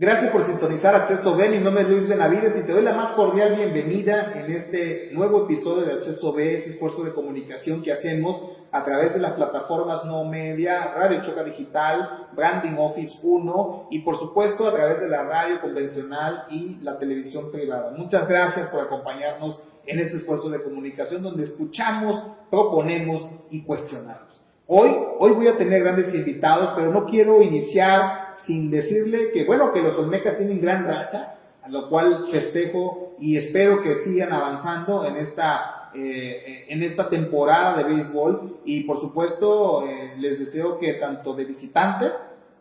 Gracias por sintonizar Acceso B. Mi nombre es Luis Benavides y te doy la más cordial bienvenida en este nuevo episodio de Acceso B, este esfuerzo de comunicación que hacemos a través de las plataformas No Media, Radio Choca Digital, Branding Office 1 y por supuesto a través de la radio convencional y la televisión privada. Muchas gracias por acompañarnos en este esfuerzo de comunicación donde escuchamos, proponemos y cuestionamos. Hoy voy a tener grandes invitados, pero no quiero iniciar sin decirle que, que los Olmecas tienen gran racha, a lo cual festejo y espero que sigan avanzando en esta temporada de béisbol y por supuesto les deseo que tanto de visitante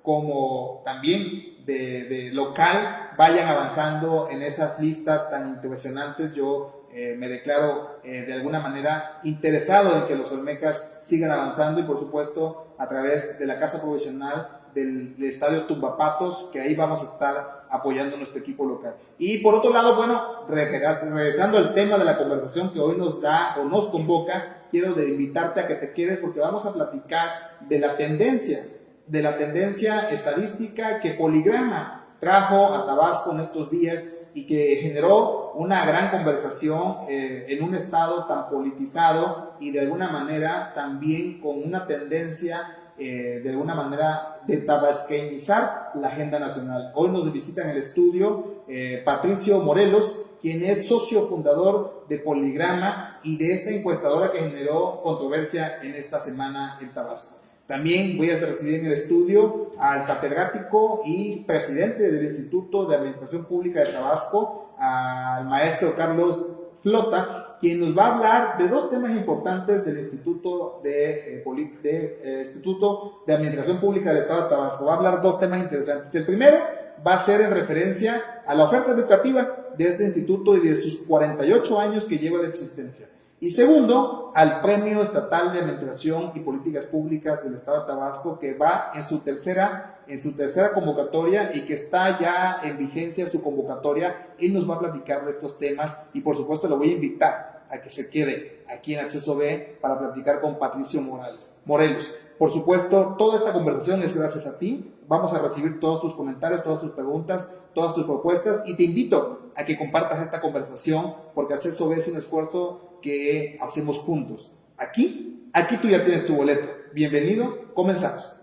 como también de local vayan avanzando en esas listas tan impresionantes. Yo me declaro de alguna manera interesado en que los Olmecas sigan avanzando y por supuesto a través de la casa profesional del estadio Tumbapatos, que ahí vamos a estar apoyando a nuestro equipo local. Y por otro lado, regresando al tema de la conversación que hoy nos da o nos convoca, quiero invitarte a que te quedes porque vamos a platicar de la tendencia estadística que Poligrama trajo a Tabasco en estos días y que generó una gran conversación en un estado tan politizado y de alguna manera también con una tendencia de alguna manera de tabasqueñizar la agenda nacional. Hoy nos visita en el estudio Patricio Morelos, quien es socio fundador de Poligrama y de esta encuestadora que generó controversia en esta semana en Tabasco. También voy a recibir en el estudio al catedrático y presidente del Instituto de Administración Pública de Tabasco, al maestro Carlos Flota, quien nos va a hablar de dos temas importantes del Instituto de Administración Pública del Estado de Tabasco. Va a hablar dos temas interesantes. El primero va a ser en referencia a la oferta educativa de este instituto y de sus 48 años que lleva de existencia. Y segundo, al Premio Estatal de Administración y Políticas Públicas del Estado de Tabasco, que va en su tercera convocatoria y que está ya en vigencia su convocatoria. Él nos va a platicar de estos temas y por supuesto lo voy a invitar a que se quede aquí en Acceso B para platicar con Patricio Morelos. Por supuesto, toda esta conversación es gracias a ti. Vamos a recibir todos tus comentarios, todas tus preguntas, todas tus propuestas y te invito a que compartas esta conversación porque Acceso B es un esfuerzo que hacemos juntos. Aquí tú ya tienes tu boleto. Bienvenido, comenzamos.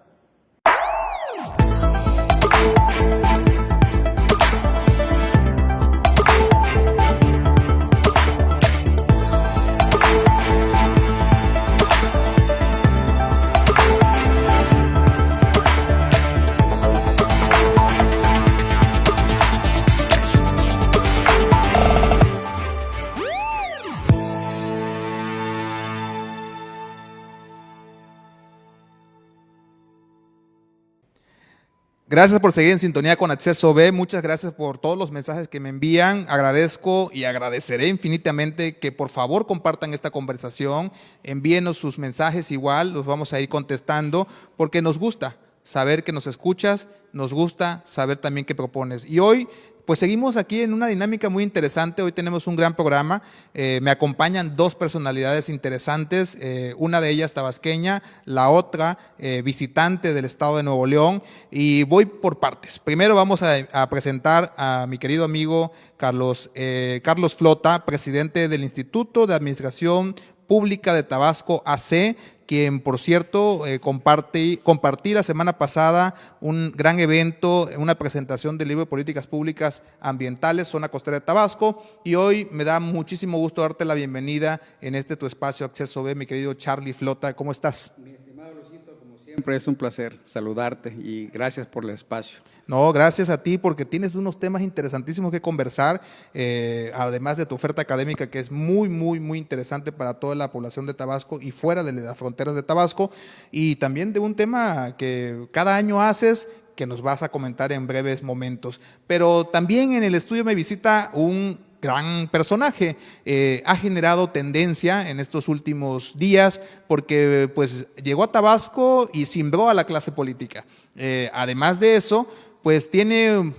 Gracias por seguir en sintonía con Acceso B, muchas gracias por todos los mensajes que me envían, agradezco y agradeceré infinitamente que por favor compartan esta conversación, envíenos sus mensajes igual, los vamos a ir contestando porque nos gusta saber que nos escuchas, nos gusta saber también qué propones. Y hoy pues seguimos aquí en una dinámica muy interesante, hoy tenemos un gran programa, me acompañan dos personalidades interesantes, una de ellas tabasqueña, la otra visitante del estado de Nuevo León y voy por partes. Primero vamos a presentar a mi querido amigo Carlos Flota, presidente del Instituto de Administración Pública de Tabasco AC, quien por cierto compartí la semana pasada un gran evento, una presentación del libro de políticas públicas ambientales, Zona Costera de Tabasco, y hoy me da muchísimo gusto darte la bienvenida en tu espacio Acceso B, mi querido Charlie Flota, ¿cómo estás? Mi estimado Luisito, como siempre es un placer saludarte y gracias por el espacio. No, gracias a ti porque tienes unos temas interesantísimos que conversar, además de tu oferta académica que es muy, muy, muy interesante para toda la población de Tabasco y fuera de las fronteras de Tabasco, y también de un tema que cada año haces, que nos vas a comentar en breves momentos. Pero también en el estudio me visita un gran personaje, ha generado tendencia en estos últimos días porque pues llegó a Tabasco y cimbró a la clase política. Además de eso, pues tiene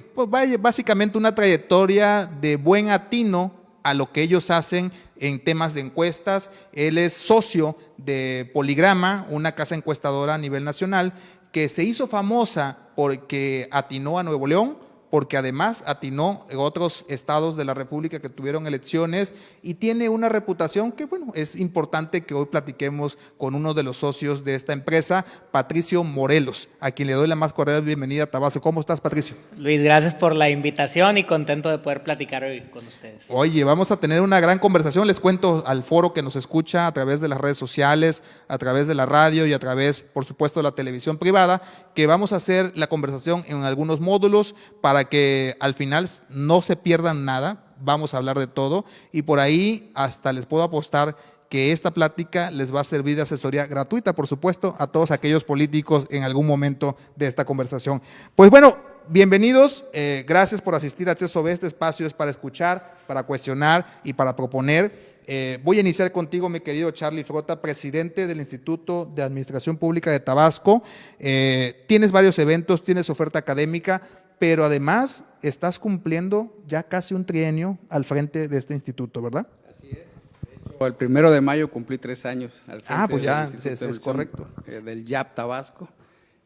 básicamente una trayectoria de buen atino a lo que ellos hacen en temas de encuestas. Él es socio de Poligrama, una casa encuestadora a nivel nacional, que se hizo famosa porque atinó a Nuevo León, porque además atinó en otros estados de la República que tuvieron elecciones y tiene una reputación que, bueno, es importante que hoy platiquemos con uno de los socios de esta empresa, Patricio Morelos, a quien le doy la más cordial bienvenida a Tabasco. ¿Cómo estás, Patricio? Luis, gracias por la invitación y contento de poder platicar hoy con ustedes. Oye, vamos a tener una gran conversación. Les cuento al foro que nos escucha a través de las redes sociales, a través de la radio y a través, por supuesto, de la televisión privada, que vamos a hacer la conversación en algunos módulos para que al final no se pierdan nada. Vamos a hablar de todo y por ahí hasta les puedo apostar que esta plática les va a servir de asesoría gratuita, por supuesto, a todos aquellos políticos en algún momento de esta conversación. Pues bueno, bienvenidos, gracias por asistir a Acceso B. Este espacio es para escuchar, para cuestionar y para proponer. Voy a iniciar contigo, mi querido Charlie Frota, presidente del Instituto de Administración Pública de Tabasco. Tienes varios eventos, tienes oferta académica, pero además estás cumpliendo ya casi un trienio al frente de este instituto, ¿verdad? Así es. De hecho, el 1 de mayo cumplí 3 años al frente pues ya, del es correcto. Del YAP Tabasco.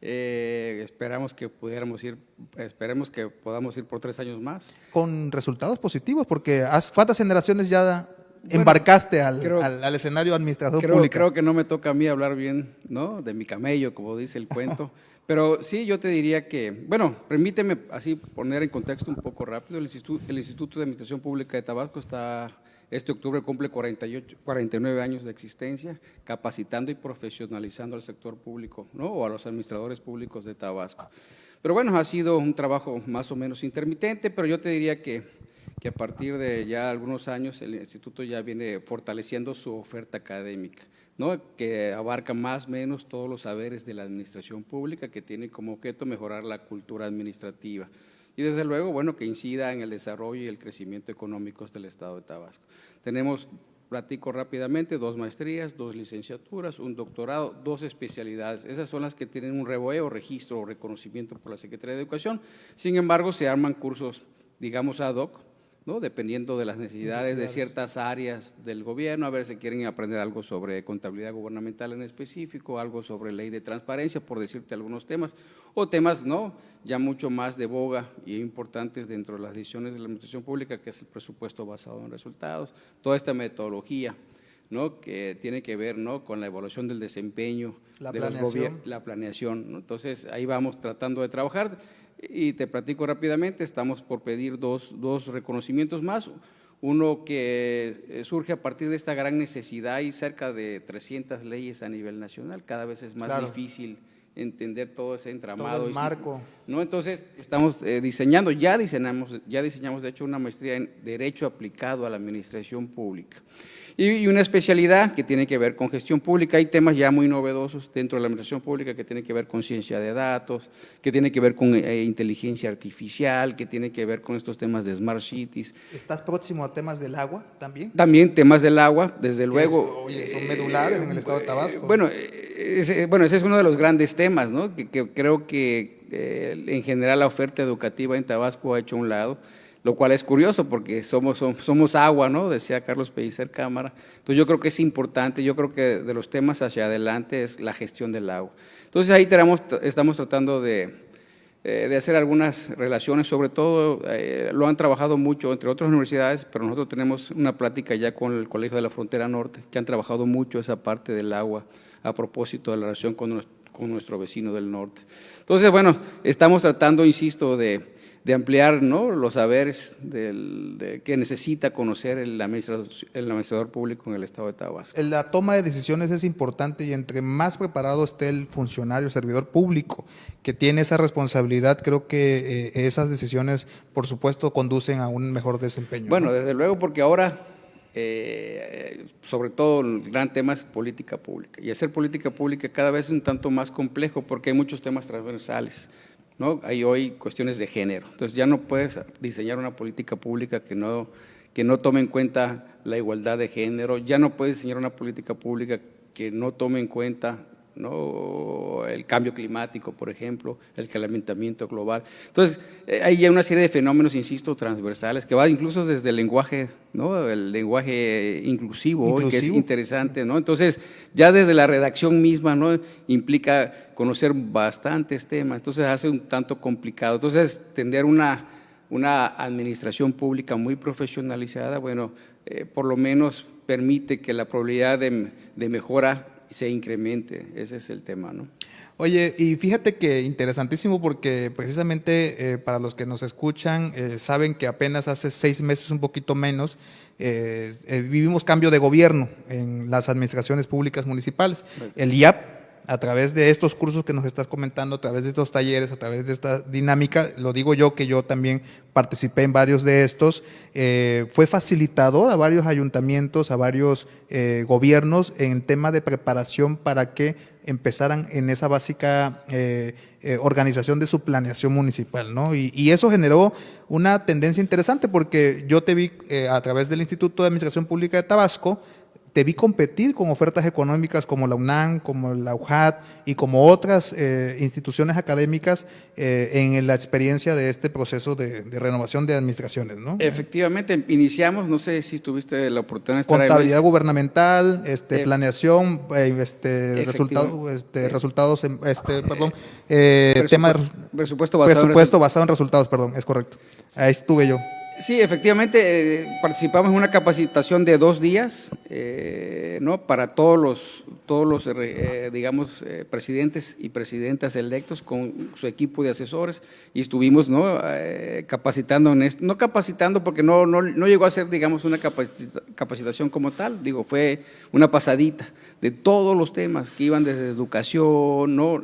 Esperemos que podamos ir por 3 años más. Con resultados positivos, porque ¿cuántas generaciones ya embarcaste al escenario administrador público? Creo que no me toca a mí hablar bien, ¿no?, de mi camello, como dice el cuento. Pero sí, yo te diría que, bueno, permíteme así poner en contexto un poco rápido. El Instituto de Administración Pública de Tabasco este octubre cumple 49 años de existencia, capacitando y profesionalizando al sector público, ¿no?, o a los administradores públicos de Tabasco. Pero bueno, ha sido un trabajo más o menos intermitente, pero yo te diría que a partir de ya algunos años el instituto ya viene fortaleciendo su oferta académica, ¿no?, que abarca más o menos todos los saberes de la administración pública, que tiene como objeto mejorar la cultura administrativa y desde luego, bueno, que incida en el desarrollo y el crecimiento económicos del estado de Tabasco. Tenemos, platico rápidamente, 2 maestrías, 2 licenciaturas, un doctorado, 2 especialidades. Esas son las que tienen un registro o reconocimiento por la Secretaría de Educación. Sin embargo, se arman cursos, digamos, ad hoc, ¿no?, dependiendo de las necesidades de ciertas áreas del gobierno. A ver si quieren aprender algo sobre contabilidad gubernamental en específico, algo sobre ley de transparencia, por decirte algunos temas, o temas, ¿no?, ya mucho más de boga y importantes dentro de las decisiones de la administración pública, que es el presupuesto basado en resultados, toda esta metodología, ¿no?, que tiene que ver, ¿no?, con la evaluación del desempeño, la planeación, ¿no? Entonces, ahí vamos tratando de trabajar. Y te platico rápidamente, estamos por pedir dos reconocimientos más, uno que surge a partir de esta gran necesidad. Hay cerca de 300 leyes a nivel nacional, cada vez es más difícil entender todo ese entramado. Todo el marco. ¿No? Entonces, estamos diseñamos de hecho una maestría en Derecho aplicado a la Administración Pública. Y una especialidad que tiene que ver con gestión pública. Hay temas ya muy novedosos dentro de la administración pública que tienen que ver con ciencia de datos, que tiene que ver con inteligencia artificial, que tiene que ver con estos temas de smart cities. ¿Estás próximo a temas del agua también? También temas del agua, desde luego. Son medulares en el estado de Tabasco. Bueno, ese es uno de los grandes temas, ¿no?, que creo que en general la oferta educativa en Tabasco ha hecho a un lado, lo cual es curioso porque somos agua, ¿no?, decía Carlos Pellicer Cámara. Entonces yo creo que es importante, yo creo que de los temas hacia adelante es la gestión del agua. Entonces ahí estamos tratando de hacer algunas relaciones, sobre todo lo han trabajado mucho entre otras universidades, pero nosotros tenemos una plática ya con el Colegio de la Frontera Norte, que han trabajado mucho esa parte del agua a propósito de la relación con nuestro vecino del norte. Entonces, bueno, estamos tratando, insisto, de ampliar, ¿no?, los saberes que necesita conocer el administrador público en el estado de Tabasco. La toma de decisiones es importante y entre más preparado esté el funcionario, el servidor público que tiene esa responsabilidad, creo que esas decisiones, por supuesto, conducen a un mejor desempeño. Bueno, ¿no? Desde luego, porque ahora, sobre todo el gran tema es política pública, y hacer política pública cada vez es un tanto más complejo porque hay muchos temas transversales, ¿no? Hay hoy cuestiones de género, entonces ya no puedes diseñar una política pública que no tome en cuenta la igualdad de género, ya no puedes diseñar una política pública que no tome en cuenta ¿no? El cambio climático, por ejemplo, el calentamiento global. Entonces, hay ya una serie de fenómenos, insisto, transversales, que va incluso desde el lenguaje, ¿no? El lenguaje inclusivo, que es interesante, ¿no? Entonces, ya desde la redacción misma, ¿no? Implica conocer bastantes temas, entonces hace un tanto complicado. Entonces, tener una administración pública muy profesionalizada, bueno, por lo menos permite que la probabilidad de mejora se incremente. Ese es el tema, ¿no? Oye, y fíjate que interesantísimo porque precisamente para los que nos escuchan saben que apenas hace 6 meses, un poquito menos, vivimos cambio de gobierno en las administraciones públicas municipales. El IAP, a través de estos cursos que nos estás comentando, a través de estos talleres, a través de esta dinámica, lo digo yo que yo también participé en varios de estos, fue facilitador a varios ayuntamientos, a varios gobiernos en tema de preparación para que empezaran en esa básica organización de su planeación municipal, ¿no? Y eso generó una tendencia interesante porque yo te vi a través del Instituto de Administración Pública de Tabasco, te vi competir con ofertas económicas como la UNAM, como la UJAT y como otras instituciones académicas en la experiencia de este proceso de renovación de administraciones, ¿no? Efectivamente, iniciamos, no sé si tuviste la oportunidad de estar ahí, Contabilidad Luis. gubernamental, planeación, tema de presupuesto basado en resultados, perdón, es correcto. Ahí estuve yo. Sí, efectivamente, participamos en una capacitación de 2 días, ¿no? Para todos los digamos, presidentes y presidentas electos con su equipo de asesores y estuvimos, ¿no? Capacitando en esto, no capacitando porque no llegó a ser, digamos, una capacitación como tal, digo, fue una pasadita de todos los temas que iban desde educación, ¿no?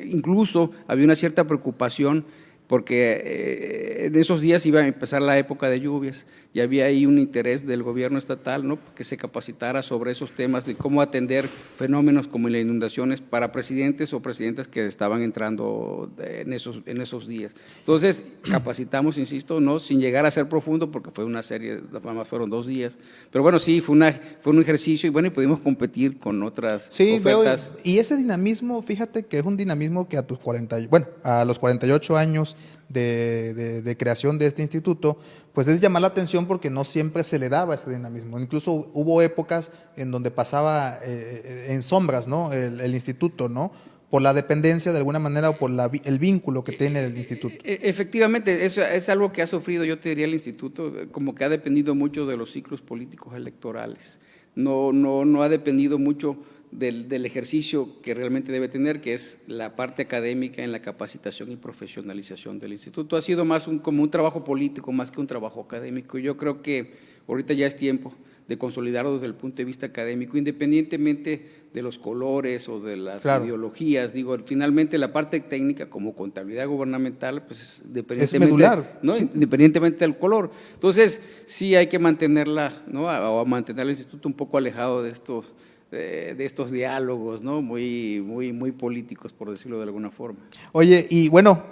Incluso había una cierta preocupación porque en esos días iba a empezar la época de lluvias y había ahí un interés del gobierno estatal, ¿no? Que se capacitara sobre esos temas de cómo atender fenómenos como las inundaciones para presidentes o presidentas que estaban entrando en esos días. Entonces, capacitamos, insisto, no sin llegar a ser profundo porque fue una serie, nada más fueron 2 días, pero bueno, sí, fue un ejercicio y bueno, y pudimos competir con otras ofertas. Veo, y ese dinamismo, fíjate que es un dinamismo que a los 48 años de creación de este instituto, pues es llamar la atención porque no siempre se le daba ese dinamismo. Incluso hubo épocas en donde pasaba en sombras, ¿no? El instituto, ¿no? Por la dependencia de alguna manera o por el vínculo que tiene el instituto. Efectivamente, eso es algo que ha sufrido, yo te diría, el instituto, como que ha dependido mucho de los ciclos políticos electorales. No ha dependido mucho del ejercicio que realmente debe tener, que es la parte académica en la capacitación y profesionalización del instituto. Ha sido más como un trabajo político más que un trabajo académico. Yo creo que ahorita ya es tiempo de consolidarlo desde el punto de vista académico, independientemente de los colores o de las ideologías. Digo, finalmente la parte técnica como contabilidad gubernamental, pues es medular, ¿no? Sí. Independientemente del color. Entonces, sí hay que mantenerla, ¿no? O mantener el instituto un poco alejado de estos diálogos, ¿no? Muy políticos, por decirlo de alguna forma. Oye, y bueno,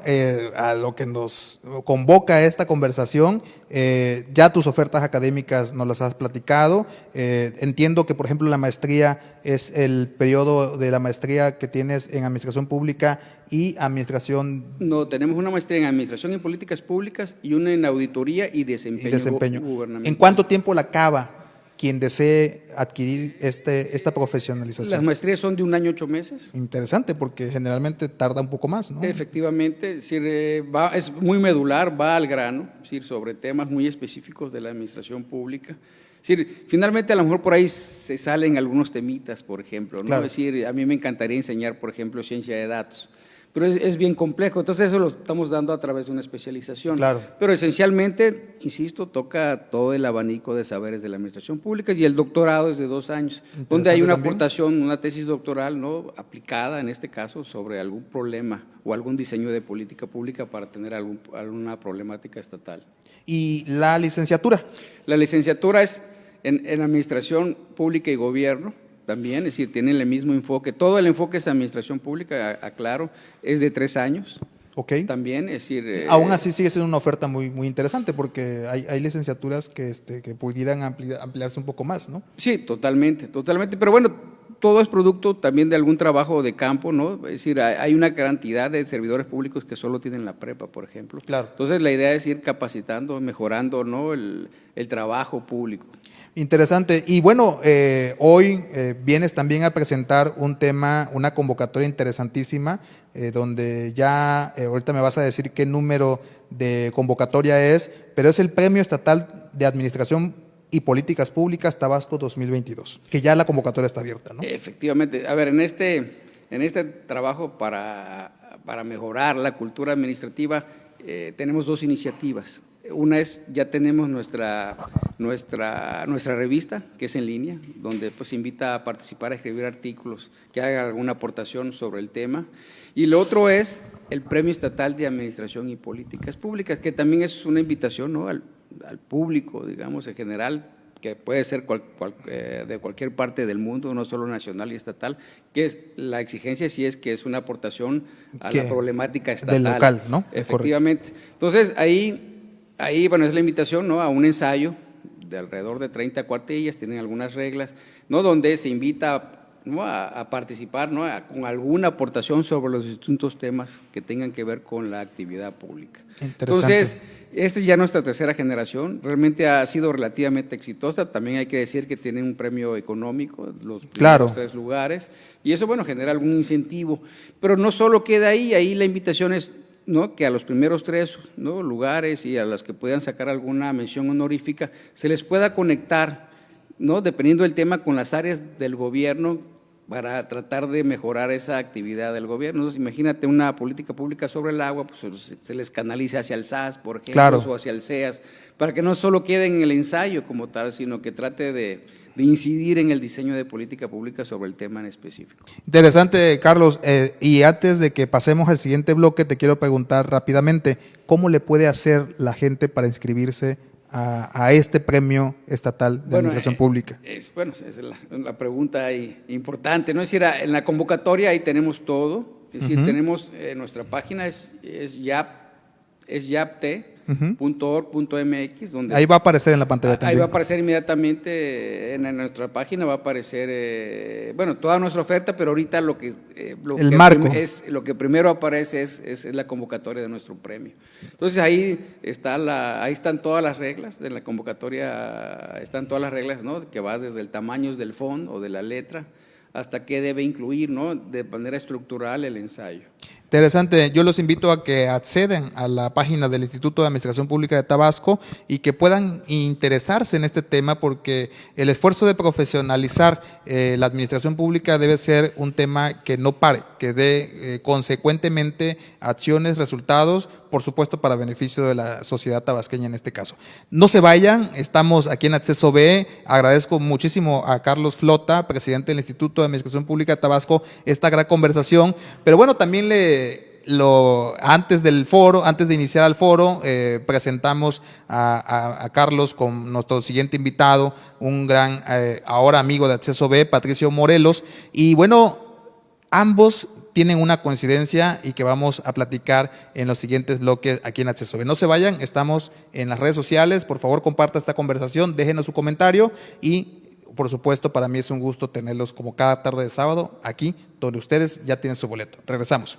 a lo que nos convoca esta conversación, ya tus ofertas académicas nos las has platicado. Entiendo que, por ejemplo, la maestría es el periodo de la maestría que tienes en Administración Pública y Administración. No, tenemos una maestría en Administración y Políticas Públicas y una en Auditoría y Desempeño Gubernamental. ¿En cuánto tiempo la acaba quien desee adquirir esta profesionalización? Las maestrías son de 1 año 8 meses. Interesante, porque generalmente tarda un poco más, ¿no? Efectivamente, es decir, es muy medular, va al grano, es decir, sobre temas muy específicos de la administración pública. Es decir, finalmente a lo mejor por ahí se salen algunos temitas, por ejemplo, ¿no? Claro. Es decir, a mí me encantaría enseñar, por ejemplo, ciencia de datos, pero es bien complejo, entonces eso lo estamos dando a través de una especialización. Claro. Pero esencialmente, insisto, toca todo el abanico de saberes de la administración pública y el doctorado es de 2 años, donde hay una aportación, una tesis doctoral, ¿no? Aplicada en este caso sobre algún problema o algún diseño de política pública para tener alguna problemática estatal. ¿Y la licenciatura? La licenciatura es en Administración Pública y Gobierno, también, es decir, tienen el mismo enfoque. Todo el enfoque es administración pública, aclaro, es de 3 años. Ok. También, es decir… Aún así sigue siendo una oferta muy, muy interesante porque hay licenciaturas que pudieran ampliarse un poco más, ¿no? Sí, totalmente. Pero bueno, todo es producto también de algún trabajo de campo, ¿no? Es decir, hay una cantidad de servidores públicos que solo tienen la prepa, por ejemplo. Claro. Entonces, la idea es ir capacitando, mejorando, ¿no?, el trabajo público. Interesante. Y bueno, hoy vienes también a presentar un tema, una convocatoria interesantísima, donde ya ahorita me vas a decir qué número de convocatoria es, pero es el Premio Estatal de Administración y Políticas Públicas Tabasco 2022, que ya la convocatoria está abierta, ¿no? Efectivamente. A ver, en este trabajo para mejorar la cultura administrativa tenemos dos iniciativas. Una es, ya tenemos nuestra revista, que es en línea, donde pues invita a participar, a escribir artículos, que haga alguna aportación sobre el tema. Y lo otro es el Premio Estatal de Administración y Políticas Públicas, que también es una invitación, ¿no?, al público, digamos, en general, que puede ser de cualquier parte del mundo, no solo nacional y estatal, que es la exigencia sí es que es una aportación a la problemática estatal. Del local, ¿no? Efectivamente. Entonces, ahí, bueno, es la invitación, ¿no?, a un ensayo de alrededor de 30 cuartillas, tienen algunas reglas, ¿no?, donde se invita, ¿no?, a participar, ¿no?, con alguna aportación sobre los distintos temas que tengan que ver con la actividad pública. Entonces, esta es ya nuestra tercera generación, realmente ha sido relativamente exitosa, también hay que decir que tienen un premio económico, los primeros 3 lugares, y eso, bueno, genera algún incentivo, pero no solo queda ahí la invitación es, ¿no?, que a los primeros 3, ¿no?, lugares y a los que puedan sacar alguna mención honorífica, se les pueda conectar, ¿no?, dependiendo del tema, con las áreas del gobierno para tratar de mejorar esa actividad del gobierno. Entonces, imagínate una política pública sobre el agua, pues se les canaliza hacia el SAS, por ejemplo, claro, o hacia el SEAS, para que no solo quede en el ensayo como tal, sino que trate de incidir en el diseño de política pública sobre el tema en específico. Interesante, Carlos. Y antes de que pasemos al siguiente bloque, te quiero preguntar rápidamente, ¿cómo le puede hacer la gente para inscribirse a este Premio Estatal de Administración Pública? Es la pregunta ahí importante, ¿no? Es decir, en la convocatoria ahí tenemos todo, es decir, tenemos nuestra página, es yapte.org.mx, donde ahí va a aparecer en la pantalla también. Ahí va a aparecer inmediatamente en nuestra página, va a aparecer, toda nuestra oferta, pero ahorita lo que primero aparece es la convocatoria de nuestro premio. Entonces ahí están todas las reglas de la convocatoria, están todas las reglas, ¿no?, que va desde el tamaño del fondo o de la letra hasta qué debe incluir, ¿no?, de manera estructural el ensayo. Interesante. Yo los invito a que accedan a la página del Instituto de Administración Pública de Tabasco y que puedan interesarse en este tema, porque el esfuerzo de profesionalizar la administración pública debe ser un tema que no pare, que dé consecuentemente acciones, resultados, por supuesto para beneficio de la sociedad tabasqueña en este caso. No se vayan, estamos aquí en Acceso B. Agradezco muchísimo a Carlos Flota, presidente del Instituto de Administración Pública de Tabasco, esta gran conversación, pero bueno, también antes de iniciar el foro, presentamos a Carlos con nuestro siguiente invitado, un gran, ahora amigo de Acceso B, Patricio Morelos, y bueno, ambos tienen una coincidencia y que vamos a platicar en los siguientes bloques aquí en Acceso B. No se vayan, estamos en las redes sociales, por favor comparta esta conversación, déjenos su comentario y por supuesto, para mí es un gusto tenerlos como cada tarde de sábado aquí, donde ustedes ya tienen su boleto. Regresamos.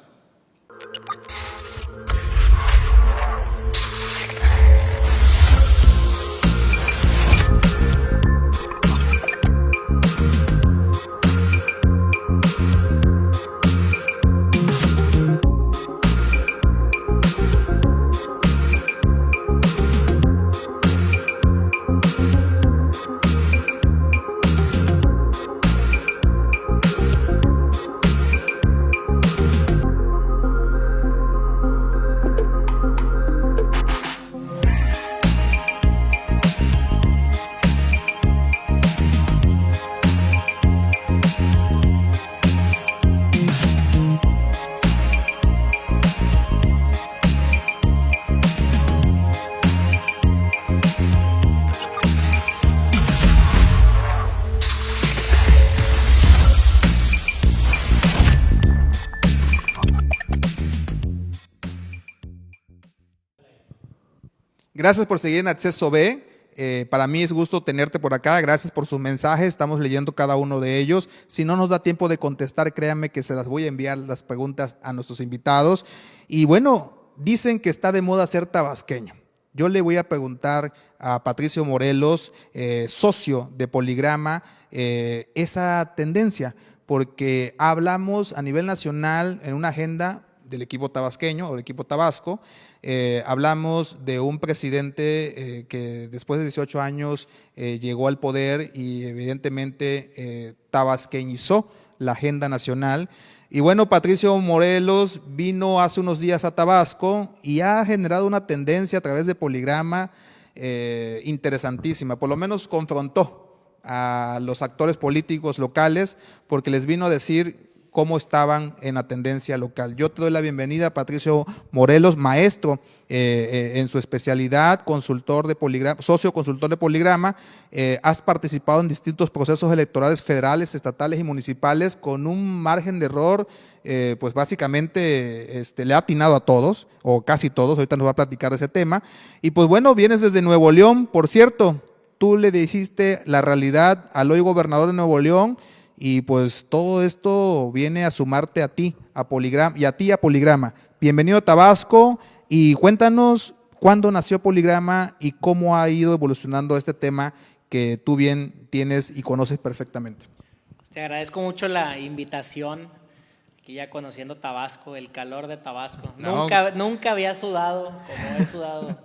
Gracias por seguir en Acceso B. Para mí es gusto tenerte por acá. Gracias por sus mensajes. Estamos leyendo cada uno de ellos. Si no nos da tiempo de contestar, créanme que se las voy a enviar las preguntas a nuestros invitados. Y bueno, dicen que está de moda ser tabasqueño. Yo le voy a preguntar a Patricio Morelos, socio de Poligrama, esa tendencia, porque hablamos a nivel nacional en una agenda del equipo tabasqueño o del equipo tabasco. Hablamos de un presidente que después de 18 años llegó al poder y evidentemente tabasqueñizó la agenda nacional. Y bueno, Patricio Morelos vino hace unos días a Tabasco y ha generado una tendencia a través de Poligrama interesantísima. Por lo menos confrontó a los actores políticos locales porque les vino a decir cómo estaban en la tendencia local. Yo te doy la bienvenida a Patricio Morelos, maestro en su especialidad, consultor de Poligrama, socio consultor de Poligrama. Has participado en distintos procesos electorales federales, estatales y municipales con un margen de error, pues básicamente le ha atinado a todos, o casi todos. Ahorita nos va a platicar de ese tema. Y pues bueno, vienes desde Nuevo León, por cierto, tú le dijiste la realidad al hoy gobernador de Nuevo León. Y pues todo esto viene a sumarte a ti, a Poligrama, y a ti a Poligrama. Bienvenido a Tabasco y cuéntanos cuándo nació Poligrama y cómo ha ido evolucionando este tema que tú bien tienes y conoces perfectamente. Te agradezco mucho la invitación, aquí ya conociendo Tabasco, el calor de Tabasco. No. Nunca había sudado como he sudado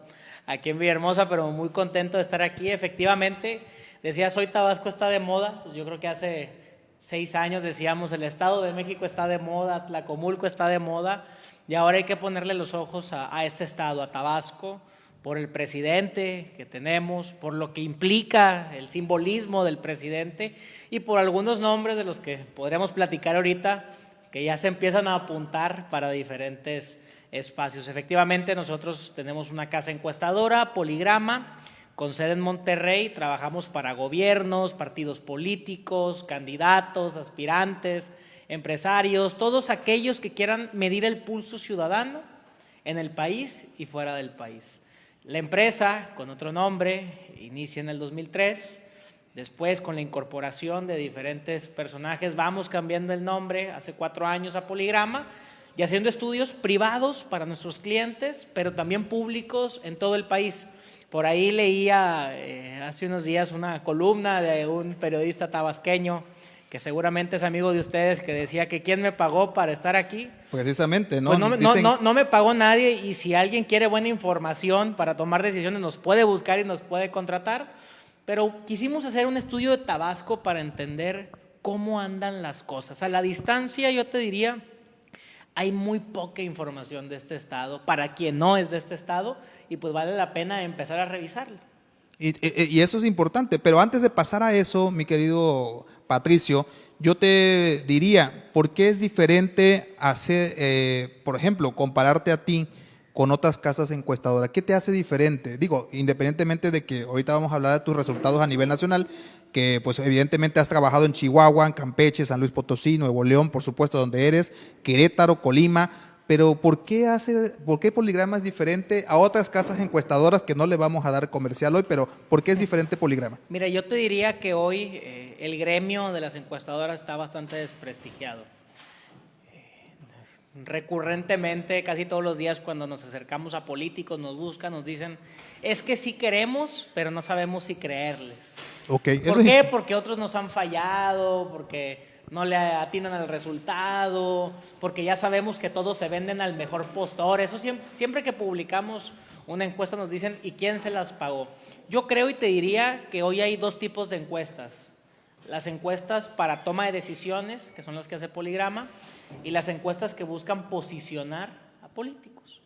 aquí en Villahermosa, pero muy contento de estar aquí. Efectivamente, decías hoy Tabasco está de moda, pues yo creo que hace 6 años decíamos el Estado de México está de moda, Tlacomulco está de moda, y ahora hay que ponerle los ojos a este estado, a Tabasco, por el presidente que tenemos, por lo que implica el simbolismo del presidente y por algunos nombres de los que podremos platicar ahorita, que ya se empiezan a apuntar para diferentes espacios. Efectivamente, nosotros tenemos una casa encuestadora, Poligrama, con sede en Monterrey. Trabajamos para gobiernos, partidos políticos, candidatos, aspirantes, empresarios, todos aquellos que quieran medir el pulso ciudadano en el país y fuera del país. La empresa, con otro nombre, inicia en el 2003, después con la incorporación de diferentes personajes vamos cambiando el nombre hace 4 años a Poligrama y haciendo estudios privados para nuestros clientes, pero también públicos en todo el país. Por ahí leía hace unos días una columna de un periodista tabasqueño que seguramente es amigo de ustedes, que decía que ¿quién me pagó para estar aquí? Precisamente, ¿no? Pues no me pagó nadie, y si alguien quiere buena información para tomar decisiones nos puede buscar y nos puede contratar, pero quisimos hacer un estudio de Tabasco para entender cómo andan las cosas. A la distancia yo te diría, hay muy poca información de este estado para quien no es de este estado y pues vale la pena empezar a revisarlo. Y eso es importante, pero antes de pasar a eso, mi querido Patricio, yo te diría, ¿por qué es diferente hacer, por ejemplo, compararte a ti con otras casas encuestadoras? ¿Qué te hace diferente? Digo, independientemente de que ahorita vamos a hablar de tus resultados a nivel nacional, que pues evidentemente has trabajado en Chihuahua, en Campeche, San Luis Potosí, Nuevo León, por supuesto, donde eres, Querétaro, Colima, pero ¿por qué Poligrama es diferente a otras casas encuestadoras que no le vamos a dar comercial hoy, pero ¿por qué es diferente Poligrama? Mira, yo te diría que hoy el gremio de las encuestadoras está bastante desprestigiado. Recurrentemente, casi todos los días cuando nos acercamos a políticos, nos buscan, nos dicen, es que sí queremos, pero no sabemos si creerles. Okay. ¿Por qué? Porque otros nos han fallado, porque no le atinan al resultado, porque ya sabemos que todos se venden al mejor postor. Eso siempre que publicamos una encuesta nos dicen, ¿y quién se las pagó? Yo creo y te diría que hoy hay 2 tipos de encuestas. Las encuestas para toma de decisiones, que son las que hace Poligrama, y las encuestas que buscan posicionar a políticos.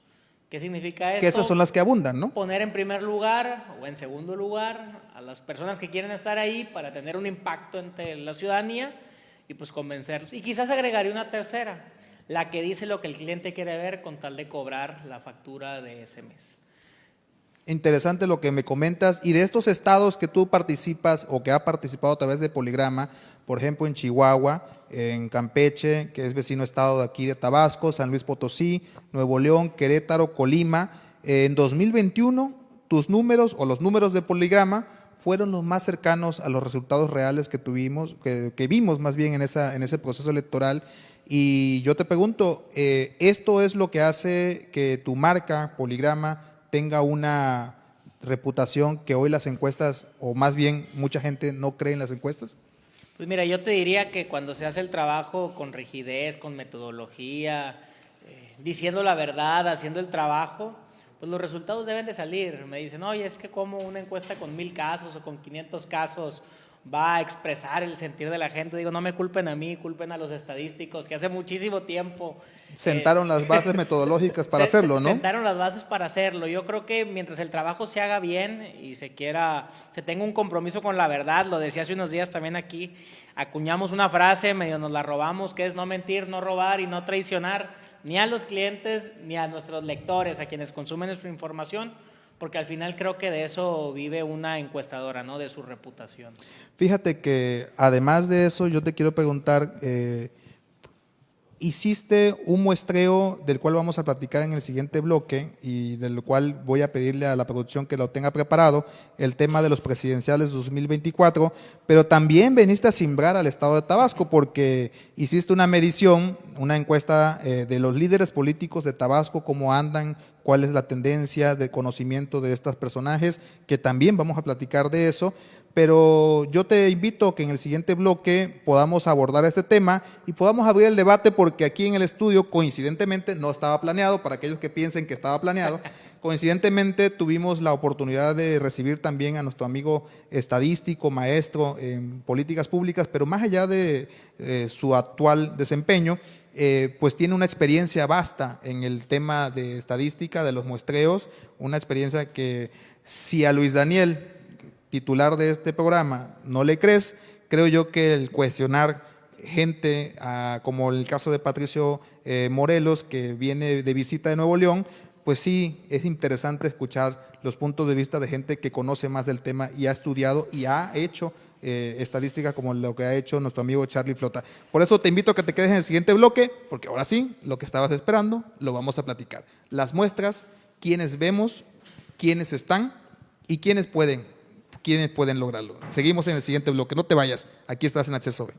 ¿Qué significa esto? Que esas son las que abundan, ¿no? Poner en primer lugar o en segundo lugar a las personas que quieren estar ahí para tener un impacto entre la ciudadanía y pues convencer. Y quizás agregaría una tercera, la que dice lo que el cliente quiere ver con tal de cobrar la factura de ese mes. Interesante lo que me comentas. Y de estos estados que tú participas o que ha participado a través de Poligrama, por ejemplo en Chihuahua, en Campeche, que es vecino estado de aquí de Tabasco, San Luis Potosí, Nuevo León, Querétaro, Colima, en 2021 tus números o los números de Poligrama fueron los más cercanos a los resultados reales que tuvimos, que vimos más bien en ese proceso electoral. Y yo te pregunto, ¿esto es lo que hace que tu marca, Poligrama, tenga una reputación que hoy las encuestas, o más bien mucha gente no cree en las encuestas? Pues mira, yo te diría que cuando se hace el trabajo con rigidez, con metodología, diciendo la verdad, haciendo el trabajo, pues los resultados deben de salir. Me dicen, oye, es que como una encuesta con 1000 casos o con 500 casos va a expresar el sentir de la gente. Digo, no me culpen a mí, culpen a los estadísticos, que hace muchísimo tiempo sentaron las bases metodológicas para hacerlo, ¿no? Sentaron las bases para hacerlo. Yo creo que mientras el trabajo se haga bien y se tenga un compromiso con la verdad, lo decía hace unos días también aquí, acuñamos una frase, medio nos la robamos, que es no mentir, no robar y no traicionar ni a los clientes ni a nuestros lectores, a quienes consumen nuestra información, porque al final creo que de eso vive una encuestadora, ¿no? De su reputación. Fíjate que además de eso, yo te quiero preguntar, hiciste un muestreo del cual vamos a platicar en el siguiente bloque y del cual voy a pedirle a la producción que lo tenga preparado, el tema de los presidenciales 2024, pero también veniste a simbrar al estado de Tabasco porque hiciste una medición, una encuesta de los líderes políticos de Tabasco, cómo andan, cuál es la tendencia de conocimiento de estos personajes, que también vamos a platicar de eso. Pero yo te invito a que en el siguiente bloque podamos abordar este tema y podamos abrir el debate, porque aquí en el estudio, coincidentemente, no estaba planeado, para aquellos que piensen que estaba planeado, coincidentemente tuvimos la oportunidad de recibir también a nuestro amigo estadístico, maestro en políticas públicas, pero más allá de su actual desempeño, pues tiene una experiencia vasta en el tema de estadística, de los muestreos, una experiencia que si a Luis Daniel, titular de este programa, no le crees, creo yo que el cuestionar gente como el caso de Patricio Morelos, que viene de visita de Nuevo León, pues sí, es interesante escuchar los puntos de vista de gente que conoce más del tema y ha estudiado y ha hecho estadística como lo que ha hecho nuestro amigo Charlie Flota. Por eso te invito a que te quedes en el siguiente bloque, porque ahora sí, lo que estabas esperando, lo vamos a platicar. Las muestras, quiénes vemos, quiénes están y quiénes pueden lograrlo. Seguimos en el siguiente bloque, no te vayas, aquí estás en Acceso B.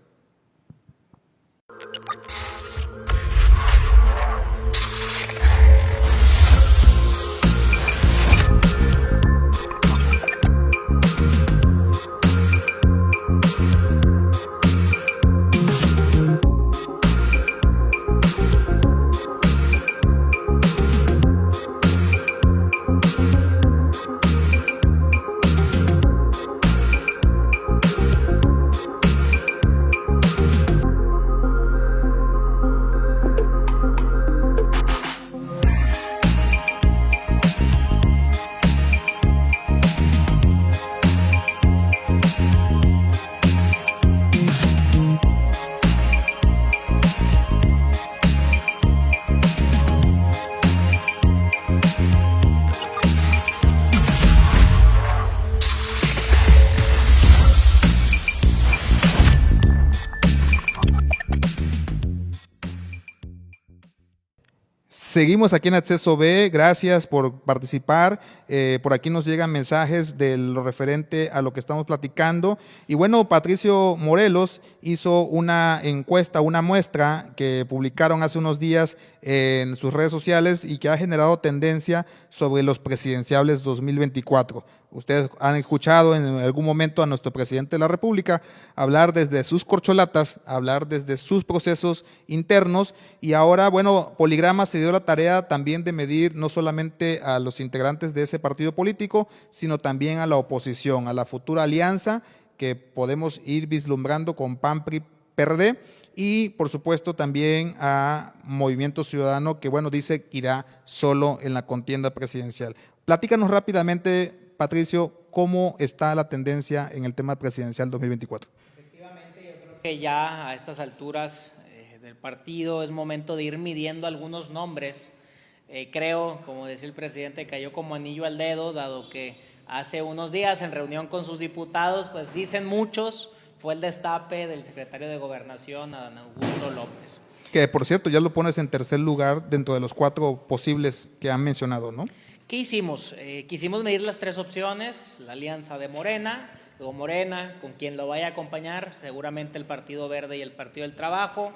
Seguimos aquí en Acceso B, gracias por participar. Por aquí nos llegan mensajes de lo referente a lo que estamos platicando. Y bueno, Patricio Morelos hizo una encuesta, una muestra que publicaron hace unos días en sus redes sociales y que ha generado tendencia sobre los presidenciables 2024. Ustedes han escuchado en algún momento a nuestro presidente de la República hablar desde sus corcholatas, hablar desde sus procesos internos, y ahora, bueno, Poligrama se dio la tarea también de medir no solamente a los integrantes de ese partido político, sino también a la oposición, a la futura alianza que podemos ir vislumbrando con PAN, PRI, PRD, y por supuesto también a Movimiento Ciudadano, que bueno, dice que irá solo en la contienda presidencial. Platícanos rápidamente, Patricio, ¿cómo está la tendencia en el tema presidencial 2024? Efectivamente, yo creo que ya a estas alturas del partido es momento de ir midiendo algunos nombres. Creo, como decía el presidente, cayó como anillo al dedo, dado que hace unos días en reunión con sus diputados, pues dicen muchos, fue el destape del secretario de Gobernación, Adán Augusto López. Que por cierto ya lo pones en tercer lugar dentro de los 4 posibles que han mencionado, ¿no? ¿Qué hicimos? Quisimos medir las tres opciones, la alianza de Morena, luego Morena, con quien lo vaya a acompañar, seguramente el Partido Verde y el Partido del Trabajo,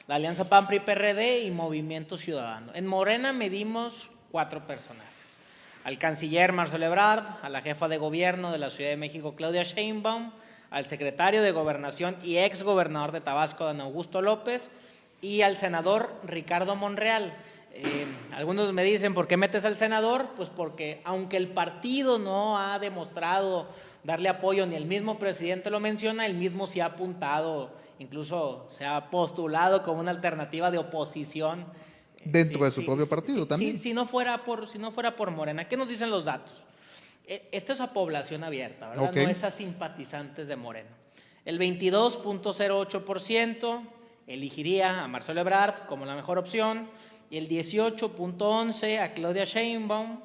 la alianza PAN, PRI, PRD y Movimiento Ciudadano. En Morena medimos 4 personajes: al canciller Marcelo Ebrard, a la jefa de gobierno de la Ciudad de México Claudia Sheinbaum, al secretario de Gobernación y exgobernador de Tabasco Adán Augusto López y al senador Ricardo Monreal. Algunos me dicen, ¿por qué metes al senador? Pues porque aunque el partido no ha demostrado darle apoyo, ni el mismo presidente lo menciona, él mismo se ha apuntado, incluso se ha postulado como una alternativa de oposición Dentro de su propio partido también. Si no fuera por Morena. ¿Qué nos dicen los datos? Esto es a población abierta, ¿verdad? Okay. No es a simpatizantes de Morena. El 22.08% elegiría a Marcelo Ebrard como la mejor opción, y el 18.11% a Claudia Sheinbaum,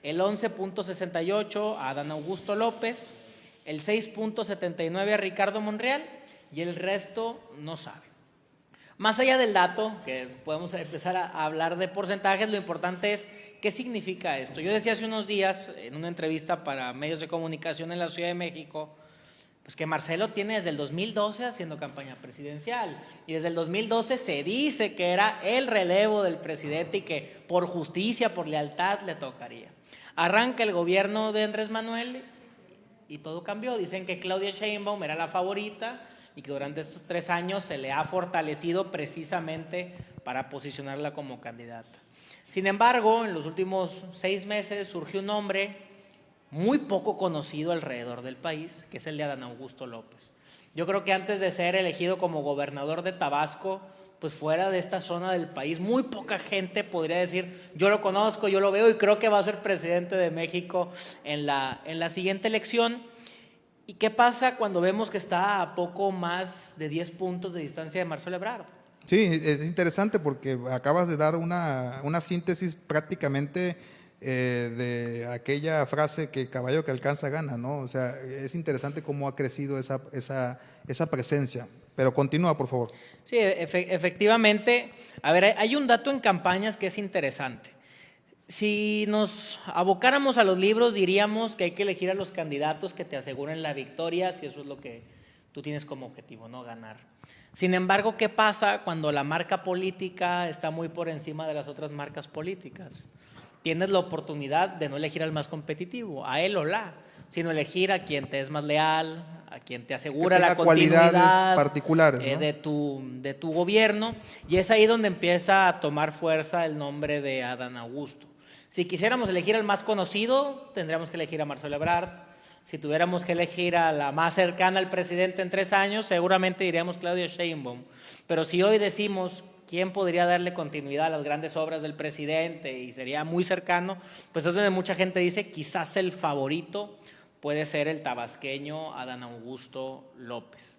el 11.68% a Adán Augusto López, el 6.79% a Ricardo Monreal, y el resto no sabe. Más allá del dato, que podemos empezar a hablar de porcentajes, lo importante es qué significa esto. Yo decía hace unos días en una entrevista para medios de comunicación en la Ciudad de México, pues que Marcelo tiene desde el 2012 haciendo campaña presidencial, y desde el 2012 se dice que era el relevo del presidente y que por justicia, por lealtad le tocaría. Arranca el gobierno de Andrés Manuel y todo cambió. Dicen que Claudia Sheinbaum era la favorita y que durante estos 3 años se le ha fortalecido precisamente para posicionarla como candidata. Sin embargo, en los últimos 6 meses surgió un nombre muy poco conocido alrededor del país, que es el de Adán Augusto López. Yo creo que antes de ser elegido como gobernador de Tabasco, pues fuera de esta zona del país, muy poca gente podría decir, yo lo conozco, yo lo veo y creo que va a ser presidente de México en la siguiente elección. ¿Y qué pasa cuando vemos que está a poco más de 10 puntos de distancia de Marcelo Ebrard? Sí, es interesante porque acabas de dar una síntesis prácticamente de aquella frase que caballo que alcanza gana, ¿no? O sea, es interesante cómo ha crecido esa presencia. Pero continúa, por favor. Sí, efectivamente. A ver, hay un dato en campañas que es interesante. Si nos abocáramos a los libros, diríamos que hay que elegir a los candidatos que te aseguren la victoria, si eso es lo que tú tienes como objetivo, ¿no? Ganar. Sin embargo, ¿qué pasa cuando la marca política está muy por encima de las otras marcas políticas? Tienes la oportunidad de no elegir al más competitivo, a él o la, sino elegir a quien te es más leal, a quien te asegura la continuidad particulares, ¿no? de tu gobierno, y es ahí donde empieza a tomar fuerza el nombre de Adán Augusto. Si quisiéramos elegir al más conocido, tendríamos que elegir a Marcelo Ebrard. Si tuviéramos que elegir a la más cercana al presidente en 3 años, seguramente diríamos Claudia Sheinbaum. Pero si hoy decimos quién podría darle continuidad a las grandes obras del presidente y sería muy cercano, pues es donde mucha gente dice quizás el favorito puede ser el tabasqueño Adán Augusto López.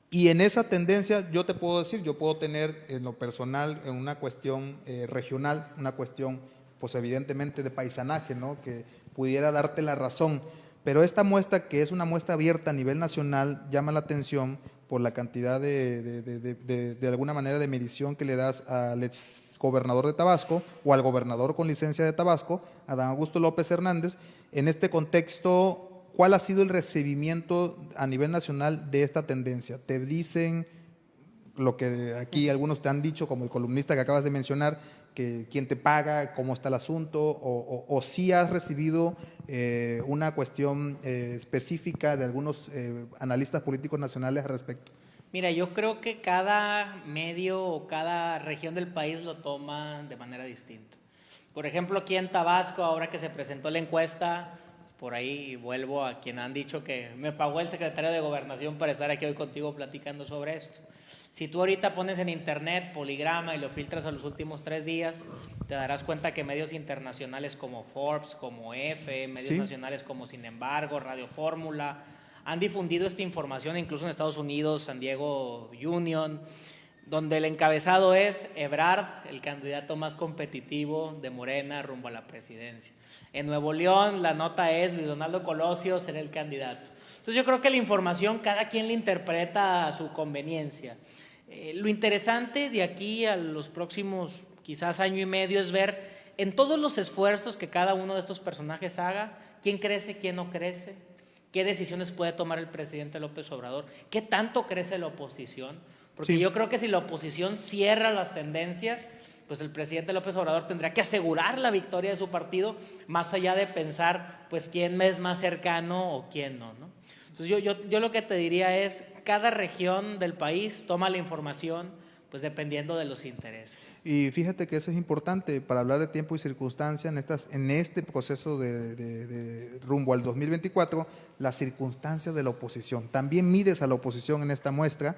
Y en esa tendencia yo te puedo decir, yo puedo tener en lo personal en una cuestión regional, una cuestión pues evidentemente de paisanaje, ¿no? Que pudiera darte la razón, pero esta muestra, que es una muestra abierta a nivel nacional, llama la atención por la cantidad de alguna manera de medición que le das al ex gobernador de Tabasco o al gobernador con licencia de Tabasco, Adán Augusto López Hernández. En este contexto, ¿cuál ha sido el recibimiento a nivel nacional de esta tendencia? ¿Te dicen lo que aquí algunos te han dicho, como el columnista que acabas de mencionar, que quién te paga, cómo está el asunto, o si has recibido una cuestión específica de algunos analistas políticos nacionales al respecto? Mira, yo creo que cada medio o cada región del país lo toma de manera distinta. Por ejemplo, aquí en Tabasco, ahora que se presentó la encuesta, por ahí vuelvo a quien han dicho que me pagó el secretario de Gobernación para estar aquí hoy contigo platicando sobre esto. Si tú ahorita pones en internet Poligrama y lo filtras a los últimos 3 días, te darás cuenta que medios internacionales como Forbes, como EFE, medios nacionales como Sin Embargo, Radio Fórmula, han difundido esta información, incluso en Estados Unidos, San Diego Union, donde el encabezado es Ebrard, el candidato más competitivo de Morena rumbo a la presidencia. En Nuevo León la nota es Luis Donaldo Colosio será el candidato. Entonces yo creo que la información cada quien la interpreta a su conveniencia. Lo interesante de aquí a los próximos quizás año y medio es ver en todos los esfuerzos que cada uno de estos personajes haga, quién crece, quién no crece, qué decisiones puede tomar el presidente López Obrador, qué tanto crece la oposición, porque yo creo que si la oposición cierra las tendencias, pues el presidente López Obrador tendrá que asegurar la victoria de su partido, más allá de pensar pues quién es más cercano o quién no, ¿no? Entonces yo lo que te diría es, cada región del país toma la información pues dependiendo de los intereses. Y fíjate que eso es importante para hablar de tiempo y circunstancia en este proceso de rumbo al 2024, las circunstancias de la oposición. También mides a la oposición en esta muestra,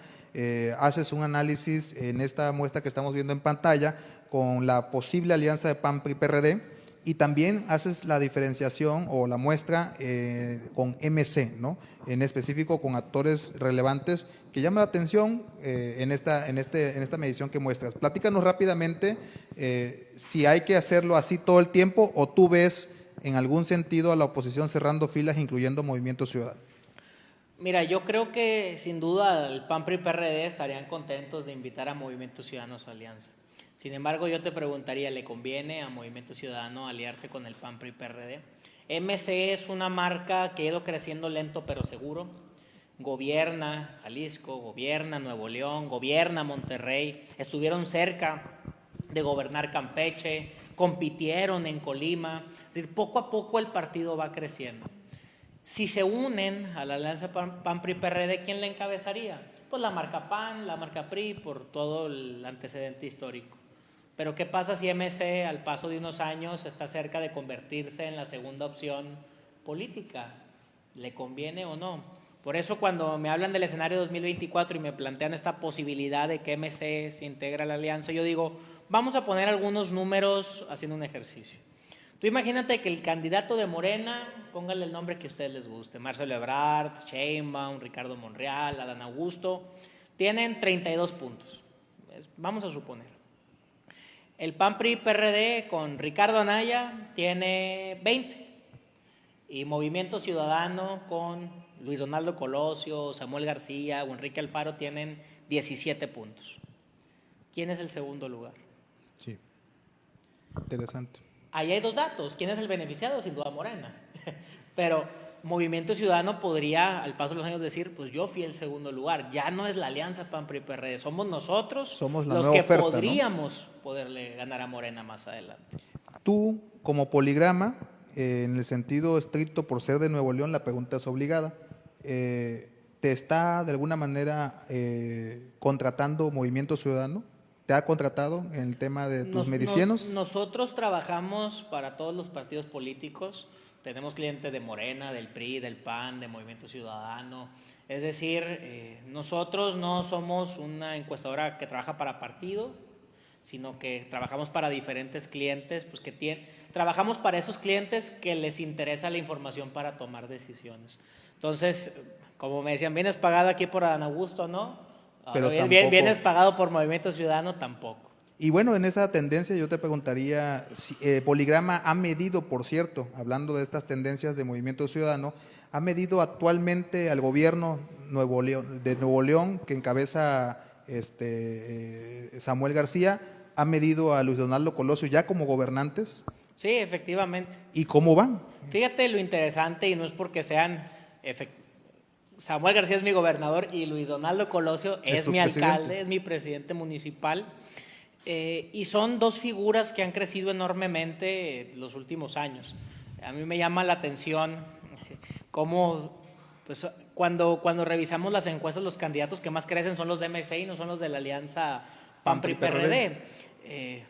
haces un análisis en esta muestra que estamos viendo en pantalla con la posible alianza de PAN, PRI, PRD, y también haces la diferenciación o la muestra con MC, ¿no? En específico con actores relevantes que llaman la atención en esta medición que muestras. Platícanos rápidamente si hay que hacerlo así todo el tiempo o tú ves en algún sentido a la oposición cerrando filas, incluyendo Movimiento Ciudadano. Mira, yo creo que sin duda el PAN, PRI, PRD estarían contentos de invitar a Movimiento Ciudadano a su alianza. Sin embargo, yo te preguntaría, ¿le conviene a Movimiento Ciudadano aliarse con el PAN, PRI, PRD? MC es una marca que ha ido creciendo lento pero seguro. Gobierna Jalisco, gobierna Nuevo León, gobierna Monterrey, estuvieron cerca de gobernar Campeche, compitieron en Colima. Es decir, poco a poco el partido va creciendo. Si se unen a la alianza PAN, PRI, PRD, ¿quién la encabezaría? Pues la marca PAN, la marca PRI, por todo el antecedente histórico. Pero ¿qué pasa si MC al paso de unos años está cerca de convertirse en la segunda opción política? ¿Le conviene o no? Por eso cuando me hablan del escenario 2024 y me plantean esta posibilidad de que MC se integre a la alianza, yo digo, vamos a poner algunos números haciendo un ejercicio. Tú imagínate que el candidato de Morena, póngale el nombre que a ustedes les guste, Marcelo Ebrard, Sheinbaum, Ricardo Monreal, Adán Augusto, tienen 32 puntos. Vamos a suponer. El PAN, PRI, PRD con Ricardo Anaya tiene 20 y Movimiento Ciudadano con Luis Donaldo Colosio, Samuel García o Enrique Alfaro tienen 17 puntos. ¿Quién es el segundo lugar? Sí, interesante. Ahí hay dos datos. ¿Quién es el beneficiado? Sin duda Morena. Pero Movimiento Ciudadano podría, al paso de los años, decir, pues yo fui el segundo lugar. Ya no es la alianza PAN, PRI, PRD. Somos nosotros los que oferta, podríamos, ¿no?, poderle ganar a Morena más adelante. Tú, como Poligrama, en el sentido estricto por ser de Nuevo León, la pregunta es obligada. ¿Te está de alguna manera contratando Movimiento Ciudadano? ¿Te ha contratado en el tema de tus medicinos? Nosotros trabajamos para todos los partidos políticos. Tenemos clientes de Morena, del PRI, del PAN, de Movimiento Ciudadano. Es decir, nosotros no somos una encuestadora que trabaja para partido, sino que trabajamos para diferentes clientes, pues trabajamos para esos clientes que les interesa la información para tomar decisiones. Entonces, como me decían, ¿vienes pagado aquí por Adán Augusto, no? Pero ¿vienes pagado por Movimiento Ciudadano? Tampoco. Y bueno, en esa tendencia yo te preguntaría, si, Poligrama ha medido, por cierto, hablando de estas tendencias de Movimiento Ciudadano, ha medido actualmente al gobierno de Nuevo León, que encabeza Samuel García, ha medido a Luis Donaldo Colosio ya como gobernantes. Sí, efectivamente. ¿Y cómo van? Fíjate lo interesante, y no es porque sean... Samuel García es mi gobernador y Luis Donaldo Colosio es mi alcalde, es mi presidente municipal. Y son dos figuras que han crecido enormemente los últimos años. A mí me llama la atención cómo, pues, cuando revisamos las encuestas, los candidatos que más crecen son los de MC y no son los de la alianza PAN-PRI-PRD.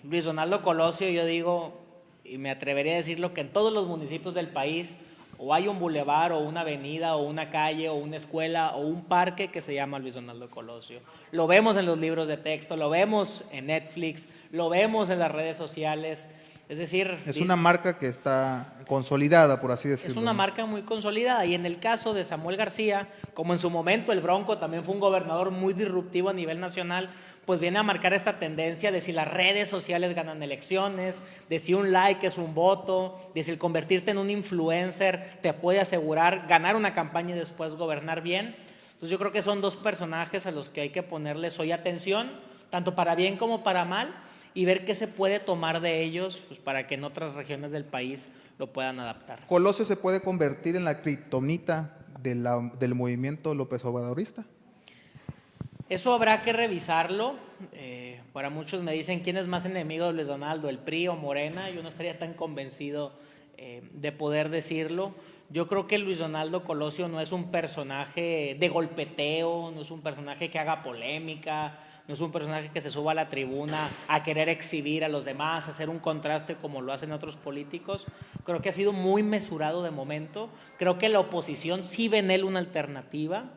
Luis Donaldo Colosio, yo digo, y me atrevería a decirlo, que en todos los municipios del país o hay un bulevar o una avenida o una calle o una escuela o un parque que se llama Luis Donaldo Colosio. Lo vemos en los libros de texto, lo vemos en Netflix, lo vemos en las redes sociales. Es decir, es una marca que está consolidada, por así decirlo. Es una marca muy consolidada, y en el caso de Samuel García, como en su momento el Bronco también fue un gobernador muy disruptivo a nivel nacional, pues viene a marcar esta tendencia de si las redes sociales ganan elecciones, de si un like es un voto, de si el convertirte en un influencer te puede asegurar ganar una campaña y después gobernar bien. Entonces yo creo que son dos personajes a los que hay que ponerles hoy atención, tanto para bien como para mal. y ver qué se puede tomar de ellos pues, para que en otras regiones del país lo puedan adaptar. ¿Colosio se puede convertir en la kriptonita del movimiento López Obradorista? Eso habrá que revisarlo. Para muchos me dicen quién es más enemigo de Luis Donaldo, el PRI o Morena. Yo no estaría tan convencido de poder decirlo. Yo creo que Luis Donaldo Colosio no es un personaje de golpeteo, no es un personaje que haga polémica, no es un personaje que se suba a la tribuna a querer exhibir a los demás, hacer un contraste como lo hacen otros políticos. Creo que ha sido muy mesurado de momento. Creo que la oposición sí ve en él una alternativa.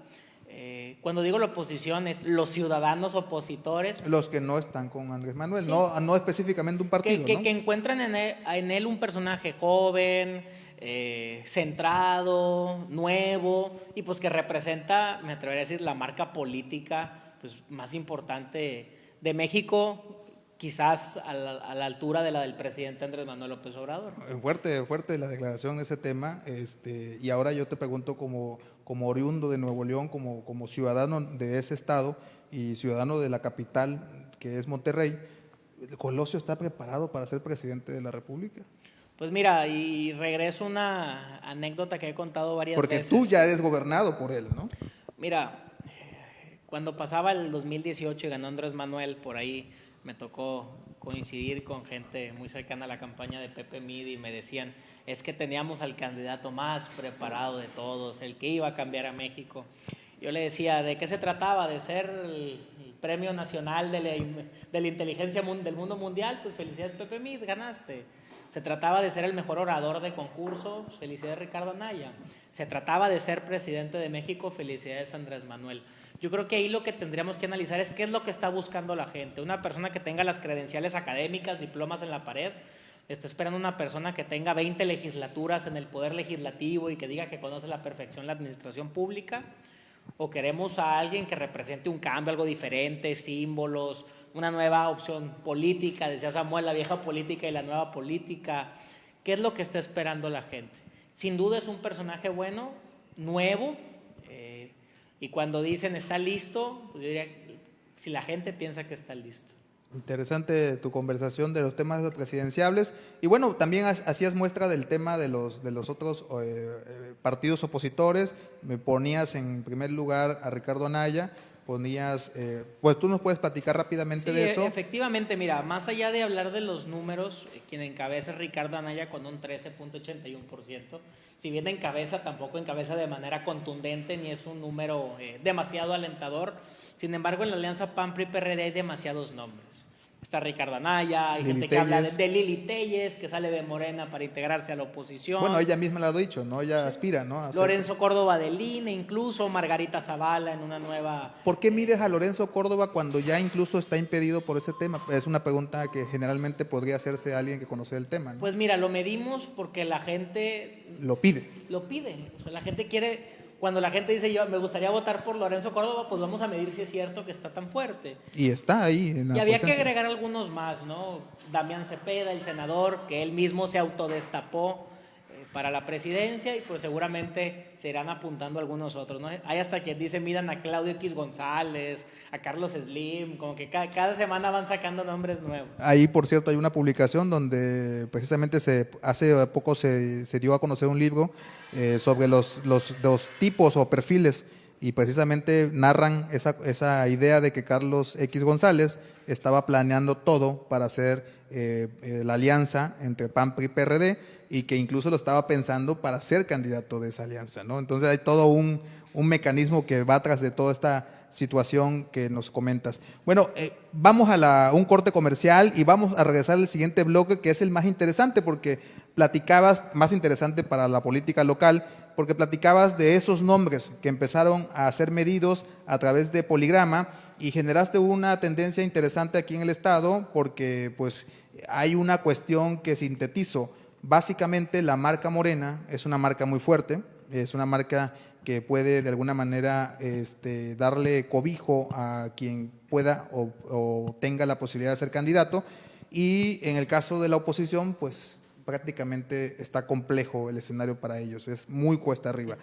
Cuando digo la oposición es los ciudadanos opositores. Los que no están con Andrés Manuel, Sí. no específicamente un partido, ¿no? Que encuentran en él un personaje joven, centrado, nuevo, y pues que representa, me atrevería a decir, la marca política pues, más importante de México, quizás a la altura de la del presidente Andrés Manuel López Obrador. Fuerte la declaración de ese tema, y ahora yo te pregunto como oriundo de Nuevo León, como ciudadano de ese estado y ciudadano de la capital que es Monterrey, ¿Colosio está preparado para ser presidente de la República? Pues mira, y regreso a una anécdota que he contado varias veces. Porque tú ya eres gobernado por él, ¿no? Mira, cuando pasaba el 2018 y ganó Andrés Manuel, por ahí me tocó coincidir con gente muy cercana a la campaña de Pepe Midi y me decían, es que teníamos al candidato más preparado de todos, el que iba a cambiar a México. Yo le decía, ¿de qué se trataba? ¿De ser el premio nacional de la inteligencia del mundo mundial? Pues felicidades Pepe Midi, ganaste. Se trataba de ser el mejor orador de concurso, pues felicidades Ricardo Anaya. Se trataba de ser presidente de México, felicidades Andrés Manuel. Yo creo que ahí lo que tendríamos que analizar es qué es lo que está buscando la gente. Una persona que tenga las credenciales académicas, diplomas en la pared, está esperando una persona que tenga 20 legislaturas en el poder legislativo y que diga que conoce a la perfección la administración pública, o queremos a alguien que represente un cambio, algo diferente, símbolos, una nueva opción política, decía Samuel, la vieja política y la nueva política. ¿Qué es lo que está esperando la gente? Sin duda es un personaje bueno, nuevo, y cuando dicen está listo, pues yo diría, si la gente piensa que está listo. Interesante tu conversación de los temas presidenciables. Y bueno, también hacías muestra del tema de los otros partidos opositores. Me ponías en primer lugar a Ricardo Anaya, pues tú nos puedes platicar rápidamente de eso. Efectivamente, mira, más allá de hablar de los números, quien encabeza es Ricardo Anaya con un 13.81%. Si bien encabeza, tampoco encabeza de manera contundente ni es un número demasiado alentador. Sin embargo, en la alianza PAN-PRI-PRD hay demasiados nombres. Está Ricardo Anaya, hay gente que habla de Lili Téllez, que sale de Morena para integrarse a la oposición. Bueno, ella misma lo ha dicho, ¿no? Ella aspira, ¿no? Lorenzo Córdoba del INE, incluso Margarita Zavala en una nueva... ¿Por qué mides a Lorenzo Córdoba cuando ya incluso está impedido por ese tema? Es una pregunta que generalmente podría hacerse a alguien que conoce el tema, ¿no? Pues mira, lo medimos porque la gente... Lo pide. Lo pide. O sea, la gente quiere... Cuando la gente dice, yo me gustaría votar por Lorenzo Córdoba, pues vamos a medir si es cierto que está tan fuerte. Y está ahí. Y había que agregar algunos más, ¿no? Damián Cepeda, el senador, que él mismo se autodestapó para la presidencia y pues seguramente se irán apuntando algunos otros, ¿no? Hay hasta quien dice, miran a Claudio X González, a Carlos Slim, como que cada semana van sacando nombres nuevos. Ahí, por cierto, hay una publicación donde precisamente hace poco se dio a conocer un libro sobre los tipos o perfiles y precisamente narran esa idea de que Carlos X González estaba planeando todo para hacer la alianza entre PAN, PRI, PRD y que incluso lo estaba pensando para ser candidato de esa alianza, ¿no? Entonces hay todo un mecanismo que va atrás de toda esta situación que nos comentas. Bueno, vamos a un corte comercial y vamos a regresar al siguiente bloque que es el más interesante porque platicabas, más interesante para la política local, porque platicabas de esos nombres que empezaron a ser medidos a través de Poligrama y generaste una tendencia interesante aquí en el estado porque pues hay una cuestión que sintetizo. Básicamente la marca Morena es una marca muy fuerte, es una marca que puede de alguna manera darle cobijo a quien pueda o tenga la posibilidad de ser candidato y en el caso de la oposición pues prácticamente está complejo el escenario para ellos, es muy cuesta arriba.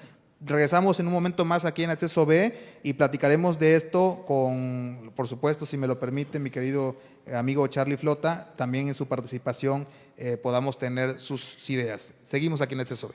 Regresamos en un momento más aquí en Acceso B y platicaremos de esto con, por supuesto, si me lo permite, mi querido amigo Charlie Flota, también en su participación podamos tener sus ideas. Seguimos aquí en Acceso B.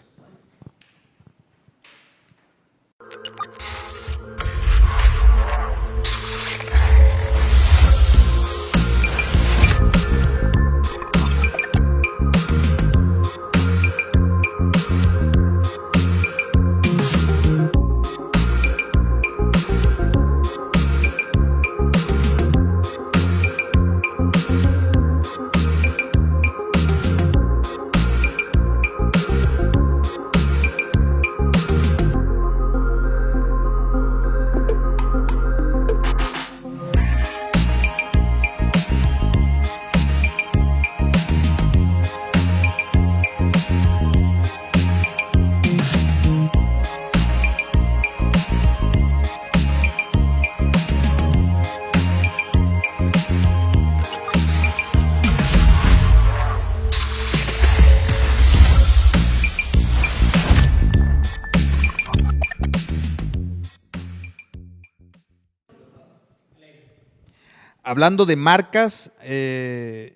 Hablando de marcas,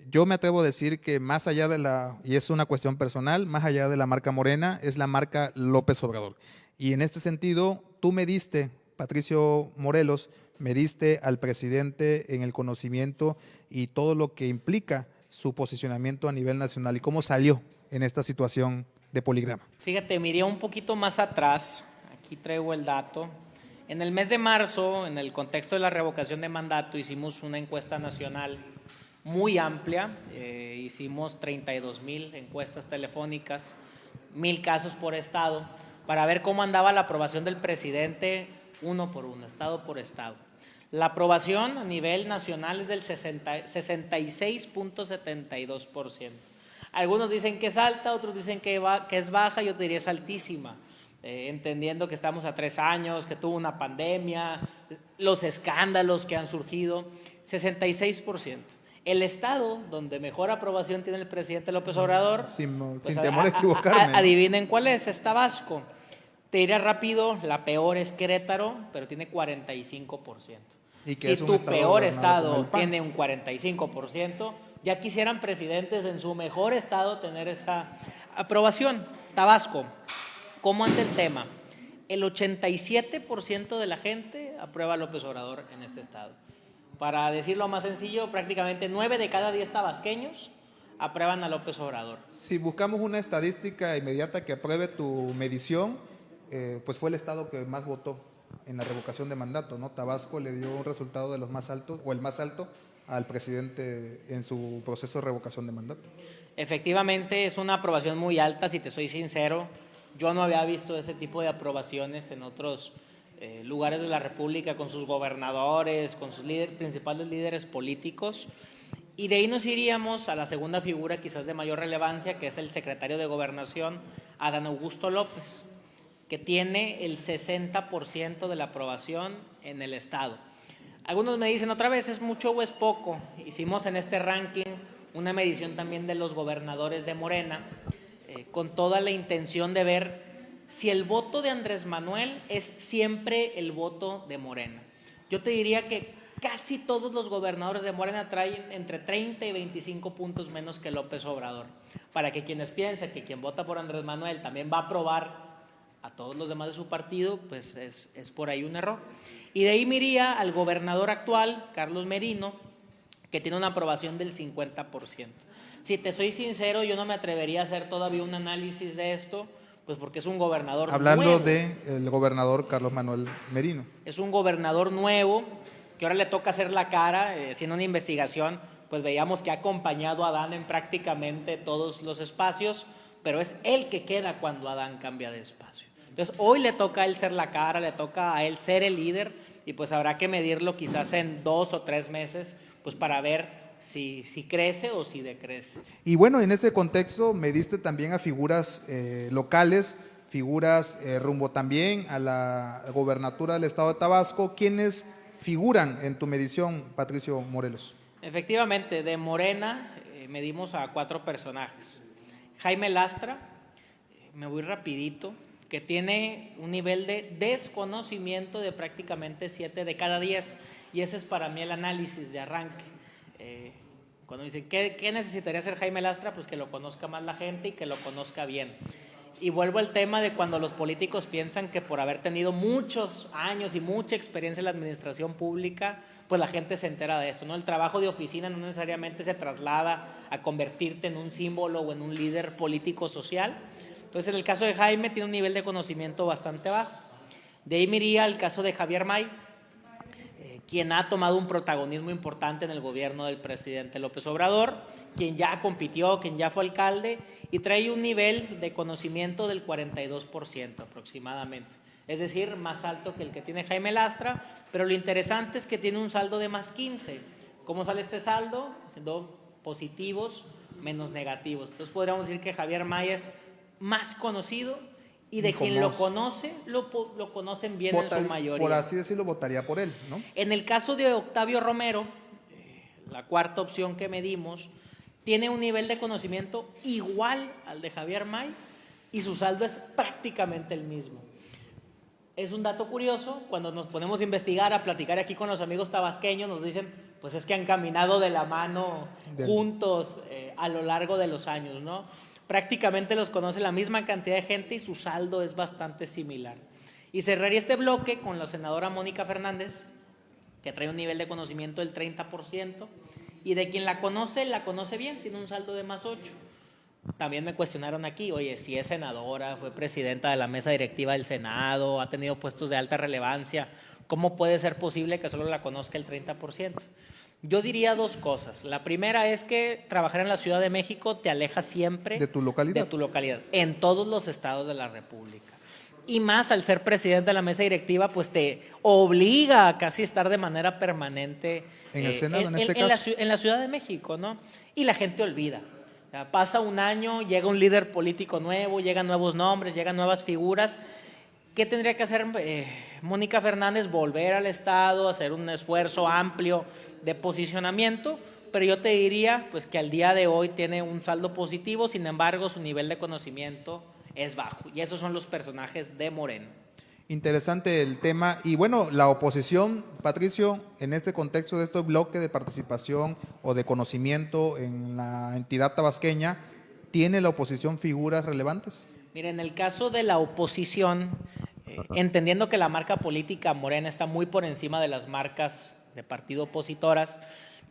yo me atrevo a decir que más allá de y es una cuestión personal, más allá de la marca Morena, es la marca López Obrador. Y en este sentido, tú me diste, Patricio Morelos, me diste al presidente en el conocimiento y todo lo que implica su posicionamiento a nivel nacional y cómo salió en esta situación de Poligrama. Fíjate, miré un poquito más atrás, aquí traigo el dato. En el mes de marzo, en el contexto de la revocación de mandato, hicimos una encuesta nacional muy amplia, hicimos 32,000 encuestas telefónicas, 1,000 casos por estado, para ver cómo andaba la aprobación del presidente uno por uno, estado por estado. La aprobación a nivel nacional es del 66.72%. Algunos dicen que es alta, otros dicen que es baja, yo te diría es altísima. Entendiendo que estamos a 3 años, que tuvo una pandemia, los escándalos que han surgido, 66%. El estado donde mejor aprobación tiene el presidente López Obrador, sin temor a equivocarme. Adivinen cuál es Tabasco. Te diré rápido, la peor es Querétaro, pero tiene 45%. ¿Y que si es un tu estado peor gobernado por estado el PAN? tiene un 45%, ya quisieran presidentes en su mejor estado tener esa aprobación. Tabasco. ¿Cómo anda el tema? El 87% de la gente aprueba a López Obrador en este estado. Para decirlo más sencillo, prácticamente 9 de cada 10 tabasqueños aprueban a López Obrador. Si buscamos una estadística inmediata que apruebe tu medición, pues fue el estado que más votó en la revocación de mandato, ¿no? Tabasco le dio un resultado de los más altos, o el más alto, al presidente en su proceso de revocación de mandato. Efectivamente, es una aprobación muy alta, si te soy sincero. Yo no había visto ese tipo de aprobaciones en otros lugares de la República, con sus gobernadores, con sus principales líderes políticos. Y de ahí nos iríamos a la segunda figura quizás de mayor relevancia, que es el secretario de Gobernación, Adán Augusto López, que tiene el 60% de la aprobación en el estado. Algunos me dicen, otra vez, ¿es mucho o es poco? Hicimos en este ranking una medición también de los gobernadores de Morena, con toda la intención de ver si el voto de Andrés Manuel es siempre el voto de Morena. Yo te diría que casi todos los gobernadores de Morena traen entre 30 y 25 puntos menos que López Obrador, para que quienes piensen que quien vota por Andrés Manuel también va a aprobar a todos los demás de su partido, pues es por ahí un error. Y de ahí me iría al gobernador actual, Carlos Merino, que tiene una aprobación del 50%. Si te soy sincero, yo no me atrevería a hacer todavía un análisis de esto, pues porque es un gobernador Hablando nuevo. del gobernador Carlos Manuel Merino. Es un gobernador nuevo, que ahora le toca hacer la cara, haciendo una investigación, pues veíamos que ha acompañado a Adán en prácticamente todos los espacios, pero es él que queda cuando Adán cambia de espacio. Entonces hoy le toca a él ser la cara, le toca a él ser el líder, y pues habrá que medirlo quizás en 2 o 3 meses, pues para ver si crece o si decrece. Y bueno, en ese contexto me diste también a figuras locales, figuras rumbo también a la gobernatura del estado de Tabasco. ¿Quiénes figuran en tu medición, Patricio Morelos? Efectivamente, de Morena medimos a 4 personajes. Jaime Lastra, me voy rapidito, que tiene un nivel de desconocimiento de prácticamente 7 de cada 10. Y ese es para mí el análisis de arranque. Cuando dicen, ¿qué necesitaría hacer Jaime Lastra? Pues que lo conozca más la gente y que lo conozca bien. Y vuelvo al tema de cuando los políticos piensan que por haber tenido muchos años y mucha experiencia en la administración pública, pues la gente se entera de eso, ¿no? El trabajo de oficina no necesariamente se traslada a convertirte en un símbolo o en un líder político social. Entonces, en el caso de Jaime, tiene un nivel de conocimiento bastante bajo. De ahí me iría al caso de Javier May, quien ha tomado un protagonismo importante en el gobierno del presidente López Obrador, quien ya compitió, quien ya fue alcalde y trae un nivel de conocimiento del 42% aproximadamente. Es decir, más alto que el que tiene Jaime Lastra, pero lo interesante es que tiene un saldo de más 15. ¿Cómo sale este saldo? Siendo positivos menos negativos. Entonces podríamos decir que Javier May es más conocido y de quien lo conoce, lo conocen bien en su mayoría. Por así decirlo, votaría por él, ¿no? En el caso de Octavio Romero, la cuarta opción que medimos, tiene un nivel de conocimiento igual al de Javier May y su saldo es prácticamente el mismo. Es un dato curioso, cuando nos ponemos a investigar, a platicar aquí con los amigos tabasqueños, nos dicen, pues es que han caminado de la mano juntos a lo largo de los años, ¿no? Prácticamente los conoce la misma cantidad de gente y su saldo es bastante similar. Y cerraría este bloque con la senadora Mónica Fernández, que trae un nivel de conocimiento del 30%, y de quien la conoce bien, tiene un saldo de más 8. También me cuestionaron aquí, oye, si es senadora, fue presidenta de la mesa directiva del Senado, ha tenido puestos de alta relevancia, ¿cómo puede ser posible que solo la conozca el 30%? Yo diría dos cosas. La primera es que trabajar en la Ciudad de México te aleja siempre de tu localidad, en todos los estados de la República. Y más al ser presidente de la mesa directiva, pues te obliga a casi estar de manera permanente en el Senado, en este caso. En la Ciudad de México, ¿no? Y la gente olvida. O sea, pasa un año, llega un líder político nuevo, llegan nuevos nombres, llegan nuevas figuras. ¿Qué tendría que hacer Mónica Fernández? Volver al Estado, hacer un esfuerzo amplio de posicionamiento, pero yo te diría pues, que al día de hoy tiene un saldo positivo, sin embargo su nivel de conocimiento es bajo, y esos son los personajes de Morena. Interesante el tema, y bueno, la oposición, Patricio, en este contexto de este bloque de participación o de conocimiento en la entidad tabasqueña, ¿tiene la oposición figuras relevantes? Mira, en el caso de la oposición, entendiendo que la marca política Morena está muy por encima de las marcas de partido opositoras,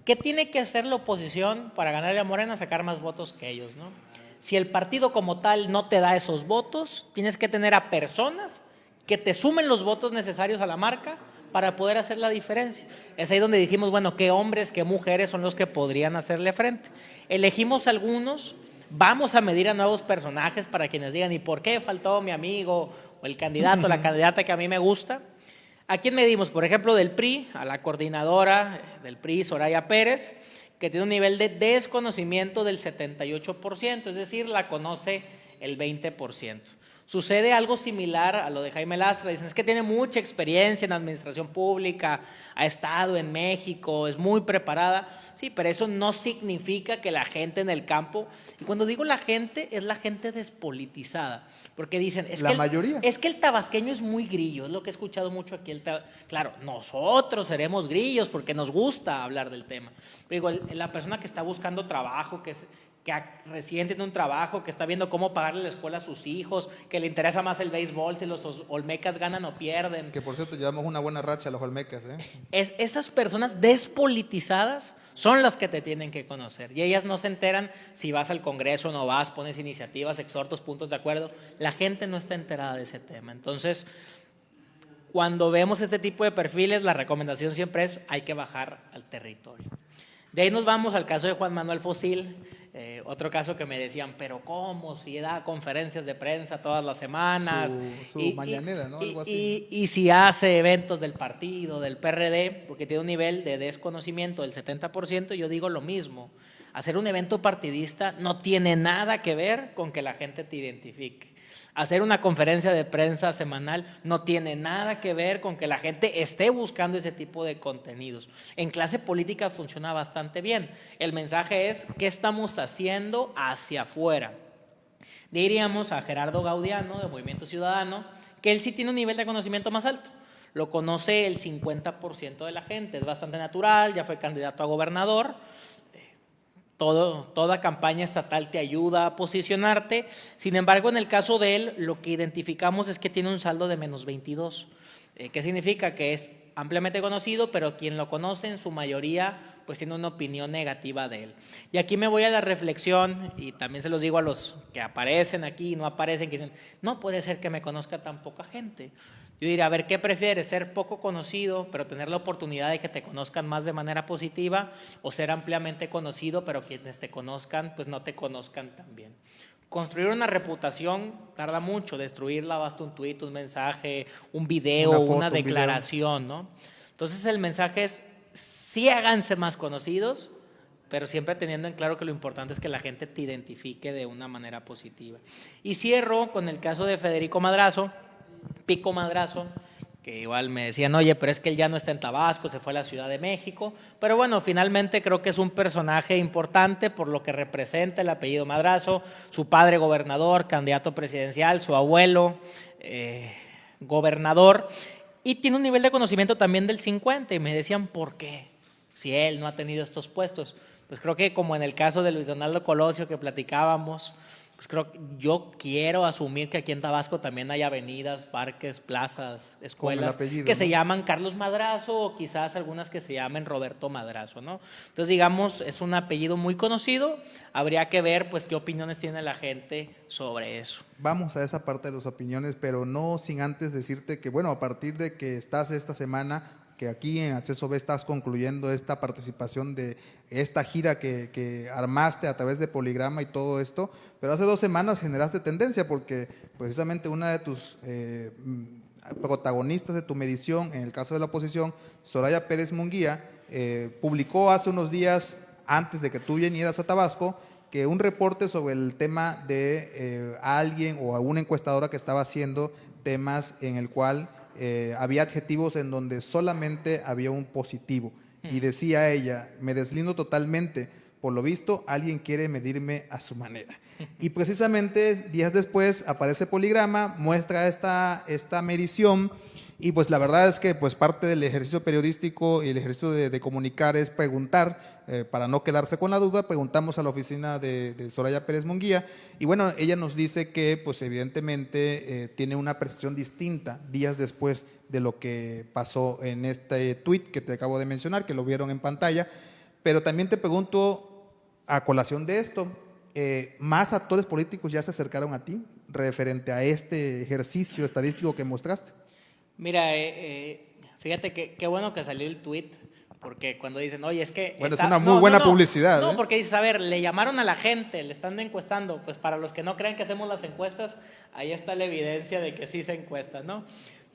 ¿qué tiene que hacer la oposición para ganarle a Morena? Sacar más votos que ellos, ¿no? Si el partido como tal no te da esos votos, tienes que tener a personas que te sumen los votos necesarios a la marca para poder hacer la diferencia. Es ahí donde dijimos, bueno, qué hombres, qué mujeres son los que podrían hacerle frente. Elegimos algunos. Vamos a medir a nuevos personajes para quienes digan, ¿y por qué faltó mi amigo o el candidato o la candidata que a mí me gusta? ¿A quién medimos? Por ejemplo, del PRI, a la coordinadora del PRI, Soraya Pérez, que tiene un nivel de desconocimiento del 78%, es decir, la conoce el 20%. Sucede algo similar a lo de Jaime Lastra, dicen, es que tiene mucha experiencia en administración pública, ha estado en México, es muy preparada. Sí, pero eso no significa que la gente en el campo, y cuando digo la gente, es la gente despolitizada, porque dicen, es que el tabasqueño es muy grillo, es lo que he escuchado mucho aquí. Claro, nosotros seremos grillos porque nos gusta hablar del tema, pero digo, la persona que está buscando trabajo, que recién tiene un trabajo, que está viendo cómo pagarle la escuela a sus hijos, que le interesa más el béisbol, si los olmecas ganan o pierden. Que por cierto, llevamos una buena racha a los olmecas, ¿eh? Esas personas despolitizadas son las que te tienen que conocer, y ellas no se enteran si vas al Congreso, no vas, pones iniciativas, exhortos, puntos de acuerdo. La gente no está enterada de ese tema. Entonces, cuando vemos este tipo de perfiles, la recomendación siempre es, hay que bajar al territorio. De ahí nos vamos al caso de Juan Manuel Fósil. Otro caso que me decían, pero ¿cómo? Si da conferencias de prensa todas las semanas. Su mañanera, ¿no? Algo así. Y si hace eventos del partido, del PRD, porque tiene un nivel de desconocimiento del 70%, yo digo lo mismo. Hacer un evento partidista no tiene nada que ver con que la gente te identifique. Hacer una conferencia de prensa semanal no tiene nada que ver con que la gente esté buscando ese tipo de contenidos. En clase política funciona bastante bien. El mensaje es, ¿qué estamos haciendo hacia afuera? Le iríamos a Gerardo Gaudiano, de Movimiento Ciudadano, que él sí tiene un nivel de conocimiento más alto. Lo conoce el 50% de la gente, es bastante natural, ya fue candidato a gobernador. Toda campaña estatal te ayuda a posicionarte. Sin embargo, en el caso de él, lo que identificamos es que tiene un saldo de menos 22. ¿Qué significa? Que es ampliamente conocido, pero quien lo conoce en su mayoría pues tiene una opinión negativa de él. Y aquí me voy a la reflexión, y también se los digo a los que aparecen aquí y no aparecen, que dicen, no puede ser que me conozca tan poca gente. Yo diría, a ver, ¿qué prefieres? ¿Ser poco conocido, pero tener la oportunidad de que te conozcan más de manera positiva? ¿O ser ampliamente conocido, pero quienes te conozcan, pues no te conozcan tan bien? Construir una reputación tarda mucho, destruirla basta un tuit, un mensaje, un video, una declaración, ¿no? Entonces el mensaje es, sí háganse más conocidos, pero siempre teniendo en claro que lo importante es que la gente te identifique de una manera positiva. Y cierro con el caso de Federico Madrazo, Pico Madrazo, que igual me decían, oye, pero es que él ya no está en Tabasco, se fue a la Ciudad de México, pero bueno, finalmente creo que es un personaje importante por lo que representa el apellido Madrazo, su padre gobernador, candidato presidencial, su abuelo gobernador, y tiene un nivel de conocimiento también del 50, y me decían, ¿por qué? Si él no ha tenido estos puestos. Pues creo que como en el caso de Luis Donaldo Colosio que platicábamos, pues yo quiero asumir que aquí en Tabasco también hay avenidas, parques, plazas, escuelas apellido, que ¿no? se llaman Carlos Madrazo o quizás algunas que se llamen Roberto Madrazo, ¿no? Entonces, digamos, es un apellido muy conocido, habría que ver pues qué opiniones tiene la gente sobre eso. Vamos a esa parte de las opiniones, pero no sin antes decirte que, bueno, a partir de que estás esta semana, que aquí en Acceso B estás concluyendo esta participación de esta gira que armaste a través de Poligrama y todo esto, pero hace 2 semanas generaste tendencia porque precisamente una de tus protagonistas de tu medición, en el caso de la oposición, Soraya Pérez Munguía, publicó hace unos días, antes de que tú vinieras a Tabasco, que un reporte sobre el tema de alguien o alguna encuestadora que estaba haciendo temas en el cual había adjetivos en donde solamente había un positivo. Y decía ella, me deslindo totalmente, por lo visto alguien quiere medirme a su manera. Y precisamente días después aparece Poligrama, muestra esta medición, y pues la verdad es que pues parte del ejercicio periodístico y el ejercicio de comunicar es preguntar, para no quedarse con la duda. Preguntamos a la oficina de Soraya Pérez Munguía, y bueno, ella nos dice que pues evidentemente tiene una percepción distinta días después de lo que pasó en este tuit que te acabo de mencionar, que lo vieron en pantalla. Pero también te pregunto, a colación de esto, ¿más actores políticos ya se acercaron a ti referente a este ejercicio estadístico que mostraste? Mira, fíjate que qué bueno que salió el tuit, porque cuando dicen, oye, es que… Bueno, es una muy buena publicidad. No, porque dices, a ver, le llamaron a la gente, le están encuestando. Pues para los que no crean que hacemos las encuestas, ahí está la evidencia de que sí se encuesta, ¿no?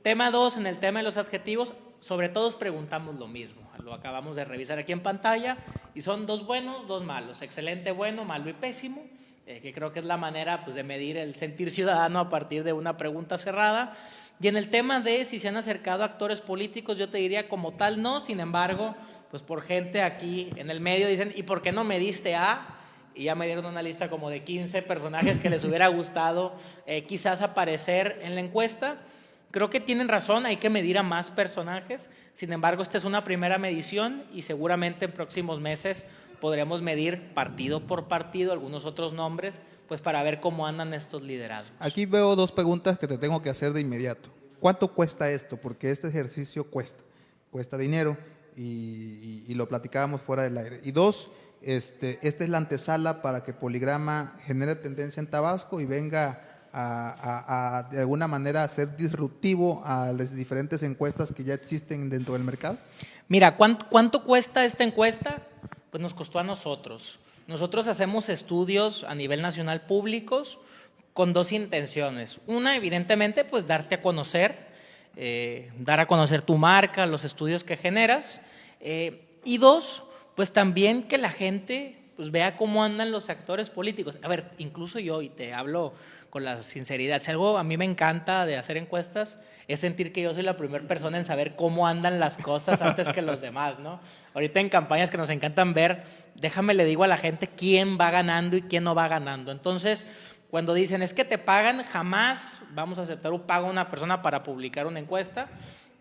Tema 2, en el tema de los adjetivos, sobre todos preguntamos lo mismo. Lo acabamos de revisar aquí en pantalla, y son 2 buenos, 2 malos. Excelente, bueno, malo y pésimo, que creo que es la manera pues, de medir el sentir ciudadano a partir de una pregunta cerrada. Y en el tema de si se han acercado actores políticos, yo te diría como tal no. Sin embargo, pues por gente aquí en el medio dicen, ¿y por qué no me diste a? Y ya me dieron una lista como de 15 personajes que les hubiera gustado quizás aparecer en la encuesta. Creo que tienen razón, hay que medir a más personajes. Sin embargo, esta es una primera medición y seguramente en próximos meses podremos medir partido por partido algunos otros nombres, pues para ver cómo andan estos liderazgos. Aquí veo 2 preguntas que te tengo que hacer de inmediato. ¿Cuánto cuesta esto? Porque este ejercicio cuesta dinero, y lo platicábamos fuera del aire. Y 2, esta es la antesala para que Poligrama genere tendencia en Tabasco y venga a de alguna manera a ser disruptivo a las diferentes encuestas que ya existen dentro del mercado. Mira, ¿cuánto cuesta esta encuesta? Pues nos costó a nosotros. Nosotros hacemos estudios a nivel nacional públicos con 2 intenciones. Una, evidentemente, pues darte a conocer, dar a conocer tu marca, los estudios que generas. Y 2, pues también que la gente pues vea cómo andan los actores políticos. A ver, incluso yo, y te hablo con la sinceridad, si algo a mí me encanta de hacer encuestas es sentir que yo soy la primera persona en saber cómo andan las cosas antes que los demás, ¿no? Ahorita en campañas que nos encantan ver, déjame le digo a la gente quién va ganando y quién no va ganando. Entonces, Cuando dicen, es que te pagan, jamás vamos a aceptar un pago a una persona para publicar una encuesta.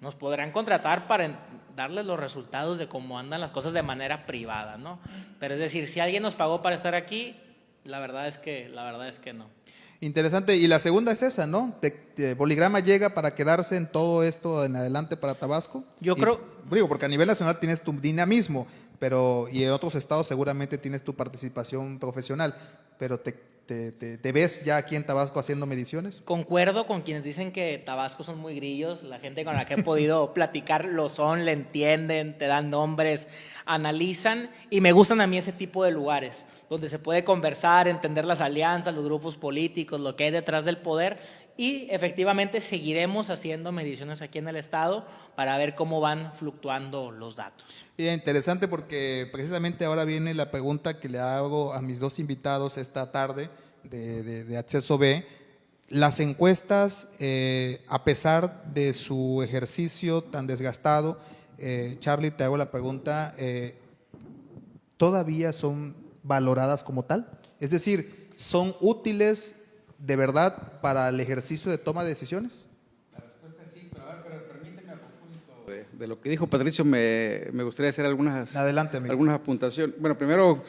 Nos podrán contratar para darles los resultados de cómo andan las cosas de manera privada, ¿no? Pero es decir, si alguien nos pagó para estar aquí, la verdad es que no. Interesante. Y la segunda es esa, ¿no? Boligrama llega para quedarse en todo esto en adelante para Tabasco. Digo, porque a nivel nacional tienes tu dinamismo, y en otros estados seguramente tienes tu participación profesional, pero ¿te ves ya aquí en Tabasco haciendo mediciones? Concuerdo con quienes dicen que Tabasco son muy grillos. La gente con la que he podido platicar lo son, le entienden, te dan nombres, analizan, y me gustan a mí ese tipo de lugares donde se puede conversar, entender las alianzas, los grupos políticos, lo que hay detrás del poder, y efectivamente seguiremos haciendo mediciones aquí en el estado para ver cómo van fluctuando los datos. Interesante, porque precisamente ahora viene la pregunta que le hago a mis dos invitados esta tarde de Acceso B. Las encuestas, a pesar de su ejercicio tan desgastado, Charlie, te hago la pregunta, ¿todavía son valoradas como tal? Es decir, ¿son útiles de verdad para el ejercicio de toma de decisiones? La respuesta es sí, pero permíteme, a propósito de lo que dijo Patricio, me gustaría hacer algunas apuntaciones. Bueno, primero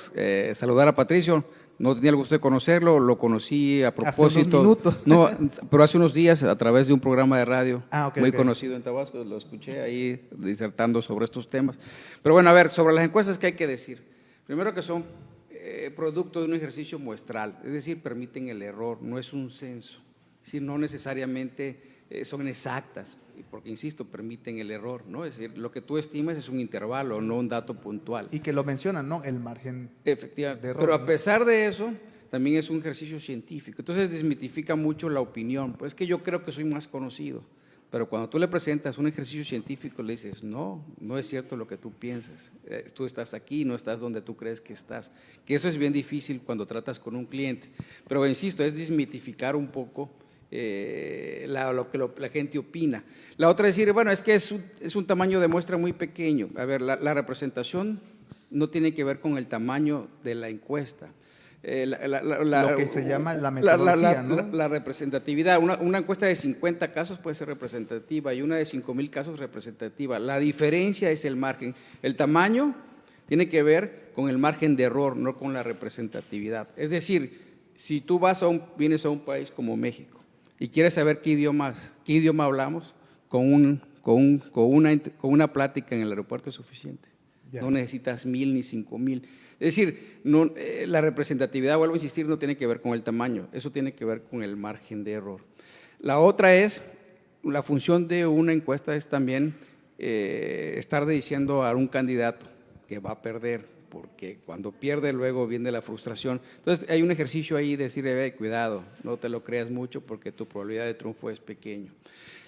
saludar a Patricio. No tenía el gusto de conocerlo, lo conocí a propósito. Hace unos minutos. No, pero hace unos días a través de un programa de radio muy okay. conocido en Tabasco, lo escuché ahí disertando sobre estos temas. Pero bueno, a ver, sobre las encuestas, ¿qué hay que decir? Primero que son producto de un ejercicio muestral, es decir, permiten el error, no es un censo, es decir, no necesariamente son exactas, porque insisto, permiten el error, ¿no? Es decir, lo que tú estimas es un intervalo, no un dato puntual. Y que lo mencionan, ¿no? El margen efectivamente de error. Pero a pesar de eso, también es un ejercicio científico, entonces desmitifica mucho la opinión, pues es que yo creo que soy más conocido. Pero cuando tú le presentas un ejercicio científico, le dices, no es cierto lo que tú piensas. Tú estás aquí, no estás donde tú crees que estás. Que eso es bien difícil cuando tratas con un cliente. Pero insisto, es desmitificar un poco lo que la gente opina. La otra es decir, bueno, es que es un tamaño de muestra muy pequeño. A ver, la representación no tiene que ver con el tamaño de la encuesta. Lo que se llama la metodología, ¿no? La representatividad. Una encuesta de 50 casos puede ser representativa y una de 5,000 casos representativa. La diferencia es el margen. El tamaño tiene que ver con el margen de error, no con la representatividad. Es decir, si tú vienes a un país como México y quieres saber qué idioma hablamos, con una plática en el aeropuerto es suficiente. Ya. No necesitas 1,000 ni 5,000. Es decir, la representatividad, vuelvo a insistir, no tiene que ver con el tamaño, eso tiene que ver con el margen de error. La otra es, la función de una encuesta es también estar diciendo a un candidato que va a perder, porque cuando pierde luego viene la frustración. Entonces hay un ejercicio ahí de decirle, cuidado, no te lo creas mucho porque tu probabilidad de triunfo es pequeño.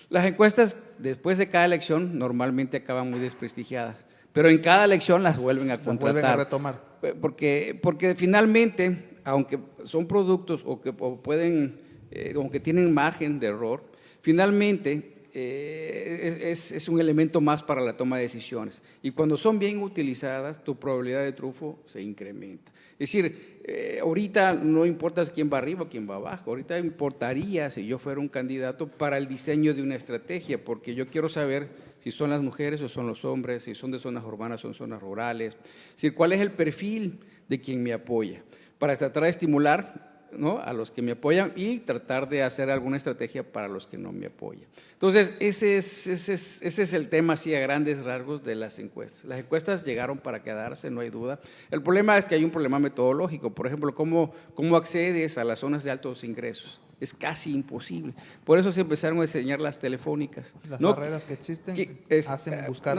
Las encuestas después de cada elección normalmente acaban muy desprestigiadas, pero en cada elección las vuelven a contratar. Las vuelven a retomar. Porque finalmente, aunque son productos aunque tienen margen de error, finalmente es un elemento más para la toma de decisiones. Y cuando son bien utilizadas, tu probabilidad de triunfo se incrementa. Es decir, ahorita no importa quién va arriba o quién va abajo, ahorita importaría, si yo fuera un candidato, para el diseño de una estrategia, porque yo quiero saber si son las mujeres o son los hombres, si son de zonas urbanas o son zonas rurales, es decir, cuál es el perfil de quien me apoya, para tratar de estimular, ¿no?, a los que me apoyan y tratar de hacer alguna estrategia para los que no me apoyan. Entonces, ese es el tema así a grandes rasgos de las encuestas. Las encuestas llegaron para quedarse, no hay duda. El problema es que hay un problema metodológico. Por ejemplo, ¿cómo accedes a las zonas de altos ingresos? Es casi imposible. Por eso se empezaron a diseñar las telefónicas. Las barreras que existen hacen buscar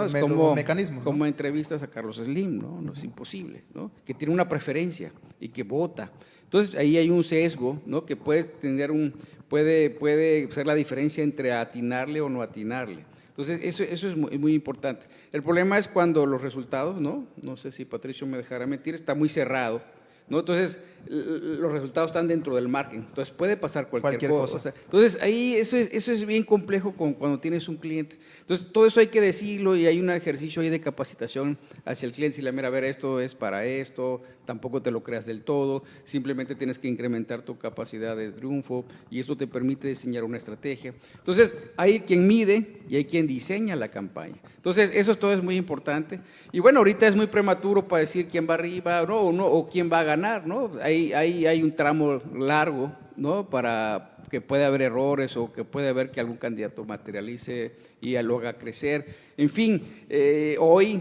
mecanismos. Como entrevistas a Carlos Slim, ¿no? Es imposible, ¿no? Que tiene una preferencia y que vota. Entonces, ahí hay un sesgo, ¿no?, que puede ser la diferencia entre atinarle o no atinarle. Entonces, eso es muy importante. El problema es cuando los resultados, no sé si Patricio me dejará mentir, está muy cerrado, ¿no? Entonces, los resultados están dentro del margen, entonces puede pasar cualquier cosa. cosa. O sea, entonces, ahí eso es bien complejo cuando tienes un cliente. Entonces, todo eso hay que decirlo y hay un ejercicio ahí de capacitación hacia el cliente. Si la mira, a ver, esto es para esto, tampoco te lo creas del todo, simplemente tienes que incrementar tu capacidad de triunfo y esto te permite diseñar una estrategia. Entonces, hay quien mide y hay quien diseña la campaña. Entonces, eso todo es muy importante. Y bueno, ahorita es muy prematuro para decir quién va arriba, ¿no? O quién va a ganar, ¿no? Hay un tramo largo, ¿no? Para que pueda haber errores o que puede haber que algún candidato materialice y lo haga crecer. En fin, hoy,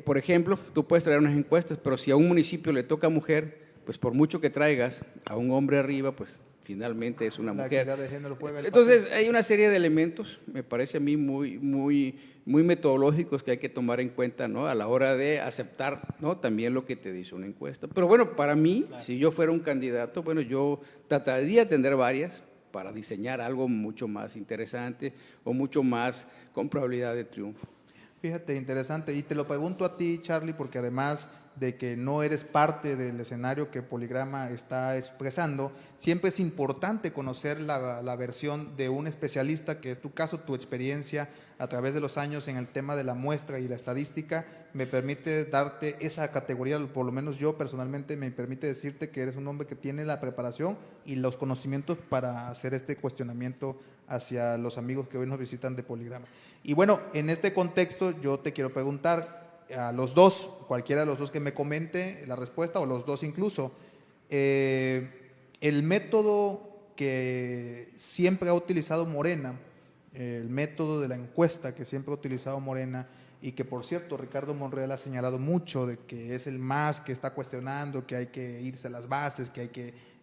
por ejemplo, tú puedes traer unas encuestas, pero si a un municipio le toca mujer, pues por mucho que traigas a un hombre arriba, pues finalmente es una mujer. La equidad de género juega el Entonces, papel. hay una serie de elementos, me parece a mí muy metodológicos que hay que tomar en cuenta, ¿no? A la hora de aceptar, ¿no? También lo que te dice una encuesta. Pero bueno, para mí, si yo fuera un candidato, bueno, yo trataría de tener varias para diseñar algo mucho más interesante o mucho más con probabilidad de triunfo. Fíjate, interesante. Y te lo pregunto a ti, Charlie, porque además de que no eres parte del escenario que Poligrama está expresando, siempre es importante conocer la versión de un especialista, que es tu caso, tu experiencia a través de los años en el tema de la muestra y la estadística, me permite darte esa categoría, por lo menos yo personalmente me permite decirte que eres un hombre que tiene la preparación y los conocimientos para hacer este cuestionamiento hacia los amigos que hoy nos visitan de Poligrama. Y bueno, en este contexto yo te quiero preguntar a los dos, cualquiera de los dos que me comente la respuesta, o los dos incluso, el método que siempre ha utilizado Morena, el método de la encuesta que siempre ha utilizado Morena, y que por cierto Ricardo Monreal ha señalado mucho de que es el más que está cuestionando, que hay que irse a las bases, que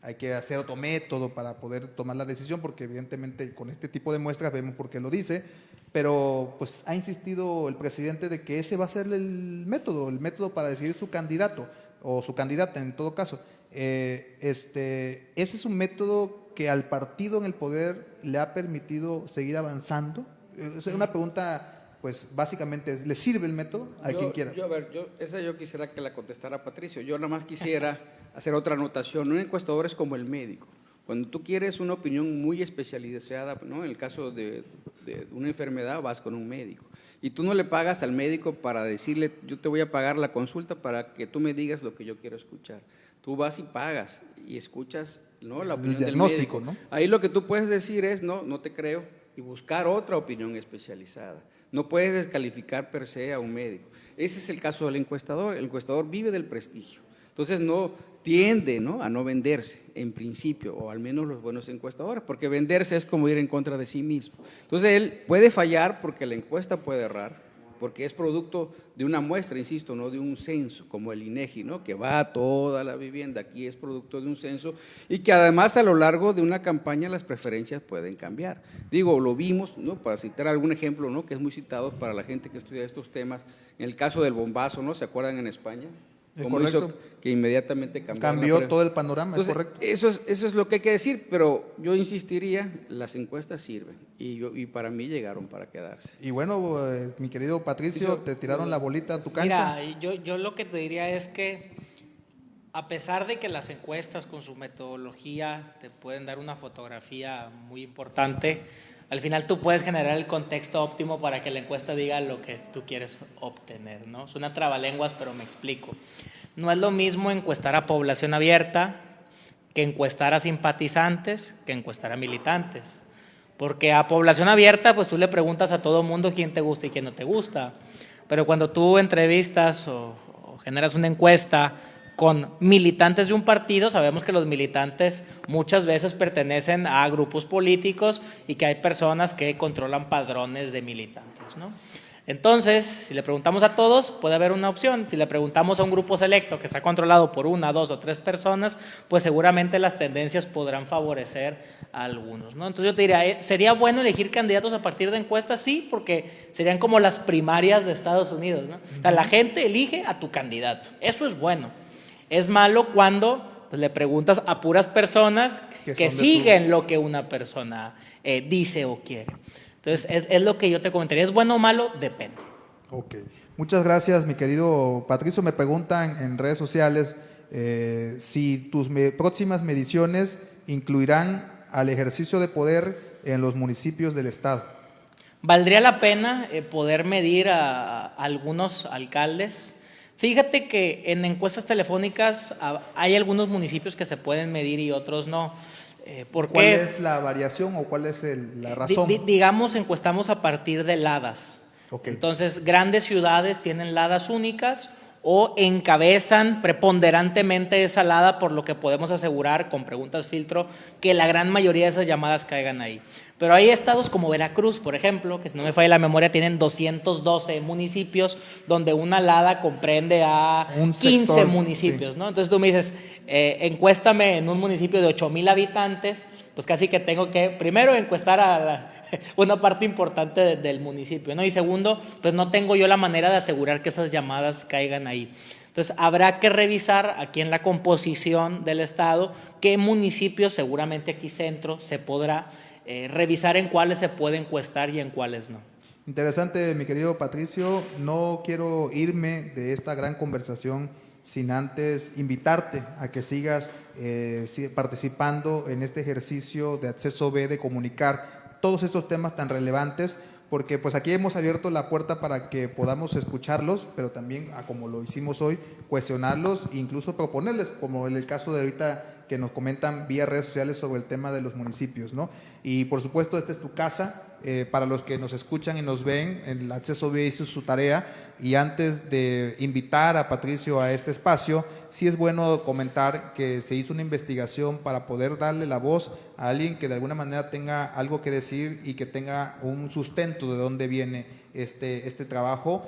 hay que hacer otro método para poder tomar la decisión, porque evidentemente con este tipo de muestras vemos por qué lo dice, pero pues ha insistido el presidente de que ese va a ser el método para decidir su candidato o su candidata en todo caso. Ese es un método que al partido en el poder le ha permitido seguir avanzando. Es una pregunta, pues básicamente, ¿le sirve el método a quien quiera? Yo quisiera que la contestara Patricio. Yo nada más quisiera hacer otra anotación. Un encuestador es como el médico. Cuando tú quieres una opinión muy especializada, ¿no? En el caso de una enfermedad, vas con un médico. Y tú no le pagas al médico para decirle, yo te voy a pagar la consulta para que tú me digas lo que yo quiero escuchar. Tú vas y pagas y escuchas, ¿no? La opinión del médico, ¿no? Ahí lo que tú puedes decir es, no te creo, y buscar otra opinión especializada. No puedes descalificar per se a un médico. Ese es el caso del encuestador. El encuestador vive del prestigio. Entonces no tiende, ¿no? A no venderse en principio, o al menos los buenos encuestadores, porque venderse es como ir en contra de sí mismo. Entonces él puede fallar porque la encuesta puede errar, porque es producto de una muestra, insisto, no de un censo, como el INEGI, ¿no? Que va a toda la vivienda. Aquí es producto de un censo y que además a lo largo de una campaña las preferencias pueden cambiar. Digo, lo vimos, ¿no? Para citar algún ejemplo, ¿no? Que es muy citado para la gente que estudia estos temas, en el caso del bombazo, ¿no? ¿Se acuerdan en España? Cómo hizo que inmediatamente cambió todo el panorama. Entonces, es correcto. Eso es lo que hay que decir, pero yo insistiría, las encuestas sirven y para mí llegaron para quedarse. Y bueno, mi querido Patricio, te tiraron la bolita a tu cancha. Mira, yo lo que te diría es que a pesar de que las encuestas con su metodología te pueden dar una fotografía muy importante, al final tú puedes generar el contexto óptimo para que la encuesta diga lo que tú quieres obtener, ¿no? Suena trabalenguas, pero me explico. No es lo mismo encuestar a población abierta que encuestar a simpatizantes, que encuestar a militantes. Porque a población abierta, pues tú le preguntas a todo mundo quién te gusta y quién no te gusta. Pero cuando tú entrevistas o generas una encuesta con militantes de un partido, sabemos que los militantes muchas veces pertenecen a grupos políticos y que hay personas que controlan padrones de militantes, ¿no? Entonces, si le preguntamos a todos, puede haber una opción. Si le preguntamos a un grupo selecto que está controlado por 1, 2 o 3 personas, pues seguramente las tendencias podrán favorecer a algunos, ¿no? Entonces yo te diría, ¿sería bueno elegir candidatos a partir de encuestas? Sí, porque serían como las primarias de Estados Unidos, ¿no? O sea, la gente elige a tu candidato. Eso es bueno. Es malo cuando pues, le preguntas a puras personas que siguen lo que una persona dice o quiere. Entonces, es lo que yo te comentaría. ¿Es bueno o malo? Depende. Ok. Muchas gracias, mi querido Patricio. Me preguntan en redes sociales si tus próximas mediciones incluirán al ejercicio de poder en los municipios del estado. Valdría la pena poder medir a algunos alcaldes. Fíjate que en encuestas telefónicas hay algunos municipios que se pueden medir y otros no. ¿Por ¿Cuál qué? es la variación o cuál es la razón? Digamos, encuestamos a partir de ladas. Okay. Entonces, grandes ciudades tienen ladas únicas o encabezan preponderantemente esa lada, por lo que podemos asegurar con preguntas filtro que la gran mayoría de esas llamadas caigan ahí. Pero hay estados como Veracruz, por ejemplo, que si no me falla la memoria, tienen 212 municipios donde una lada comprende a 15 sector, municipios, sí. ¿no? Entonces tú me dices, encuéstame en un municipio de 8,000 habitantes, pues casi que tengo que primero encuestar a una parte importante del municipio, ¿no? Y segundo, pues no tengo yo la manera de asegurar que esas llamadas caigan ahí. Entonces habrá que revisar aquí en la composición del estado qué municipios, seguramente aquí centro, se podrá revisar en cuáles se puede encuestar y en cuáles no. Interesante, mi querido Patricio. No quiero irme de esta gran conversación sin antes invitarte a que sigas participando en este ejercicio de Acceso B, de comunicar todos estos temas tan relevantes, porque pues aquí hemos abierto la puerta para que podamos escucharlos, pero también, como lo hicimos hoy, cuestionarlos e incluso proponerles, como en el caso de ahorita que nos comentan vía redes sociales sobre el tema de los municipios, ¿no? Y por supuesto, esta es tu casa. Para los que nos escuchan y nos ven, el Acceso B hizo su tarea, y antes de invitar a Patricio a este espacio, sí es bueno comentar que se hizo una investigación para poder darle la voz a alguien que de alguna manera tenga algo que decir y que tenga un sustento de dónde viene este trabajo.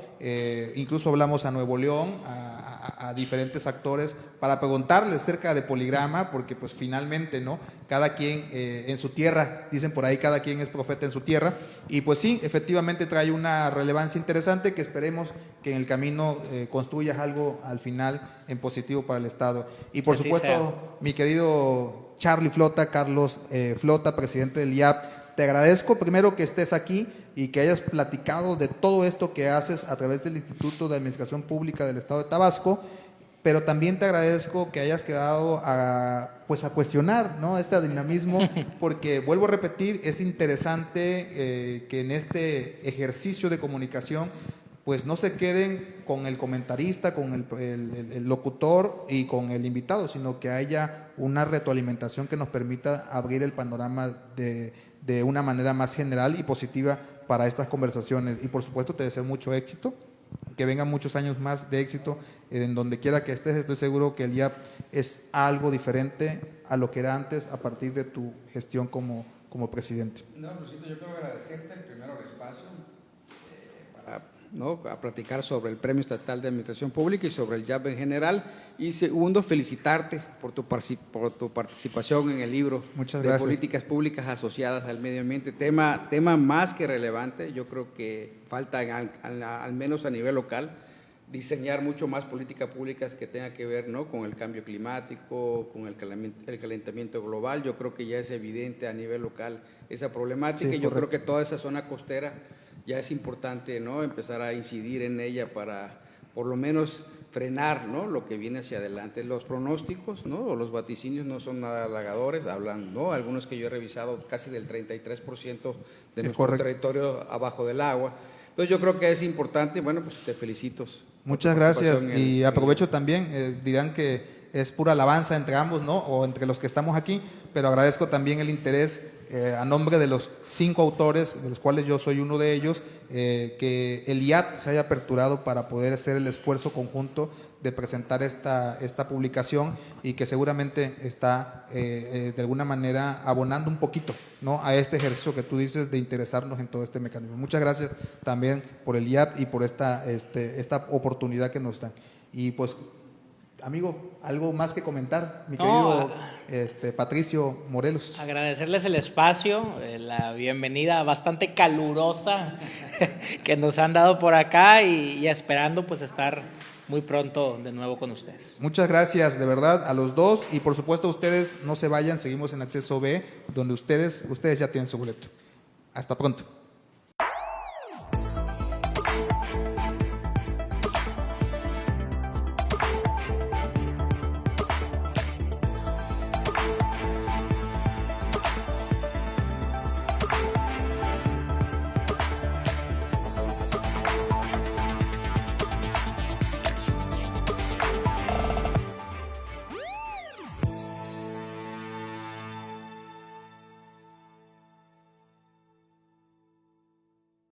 Incluso hablamos a Nuevo León, a diferentes actores para preguntarles cerca de Poligrama, porque pues finalmente, ¿no?, cada quien en su tierra, dicen por ahí, cada quien es profeta en su tierra, y pues sí, efectivamente trae una relevancia interesante que esperemos que en el camino construyas algo al final en positivo para el Estado. Y por supuesto, mi querido Charlie Flota, Carlos Flota, presidente del IAP, te agradezco primero que estés aquí y que hayas platicado de todo esto que haces a través del Instituto de Administración Pública del Estado de Tabasco, pero también te agradezco que hayas quedado a cuestionar, ¿no?, este dinamismo, porque vuelvo a repetir, es interesante que en este ejercicio de comunicación pues no se queden con el comentarista, con el locutor y con el invitado, sino que haya una retroalimentación que nos permita abrir el panorama de una manera más general y positiva para estas conversaciones. Y por supuesto te deseo mucho éxito, que vengan muchos años más de éxito en donde quiera que estés. Estoy seguro que el IAP es algo diferente a lo que era antes a partir de tu gestión como presidente. No, Luisito, yo quiero agradecerte primero el espacio a platicar sobre el Premio Estatal de Administración Pública y sobre el IAP en general, y segundo, felicitarte por tu participación en el libro. Muchas de gracias. Políticas Públicas asociadas al medio ambiente, tema más que relevante. Yo creo que falta, al menos a nivel local, diseñar mucho más políticas públicas que tengan que ver, ¿no?, con el cambio climático, con el calentamiento global. Yo creo que ya es evidente a nivel local esa problemática, Sí, y yo correcto. creo que toda esa zona costera ya es importante, ¿no?, empezar a incidir en ella para por lo menos frenar, ¿no?, lo que viene hacia adelante. Los pronósticos, ¿no?, o los vaticinios no son nada halagadores, hablan, ¿no?, algunos que yo he revisado, casi del 33% de nuestro correcto. territorio abajo del agua. Entonces yo creo que es importante. Bueno, pues te felicito. Muchas gracias, y aprovecho también, dirán que es pura alabanza entre ambos, ¿no?, o entre los que estamos aquí, pero agradezco también el interés a nombre de los 5 autores, de los cuales yo soy uno de ellos, que el IAP se haya aperturado para poder hacer el esfuerzo conjunto de presentar esta publicación, y que seguramente está de alguna manera abonando un poquito, ¿no?, a este ejercicio que tú dices de interesarnos en todo este mecanismo. Muchas gracias también por el IAP y por esta oportunidad que nos dan. Y pues, amigo, ¿algo más que comentar, mi querido Patricio Morelos? Agradecerles el espacio, la bienvenida bastante calurosa que nos han dado por acá, y esperando pues estar muy pronto de nuevo con ustedes. Muchas gracias, de verdad, a los dos, y por supuesto ustedes no se vayan, seguimos en Acceso B, donde ustedes ya tienen su boleto. Hasta pronto.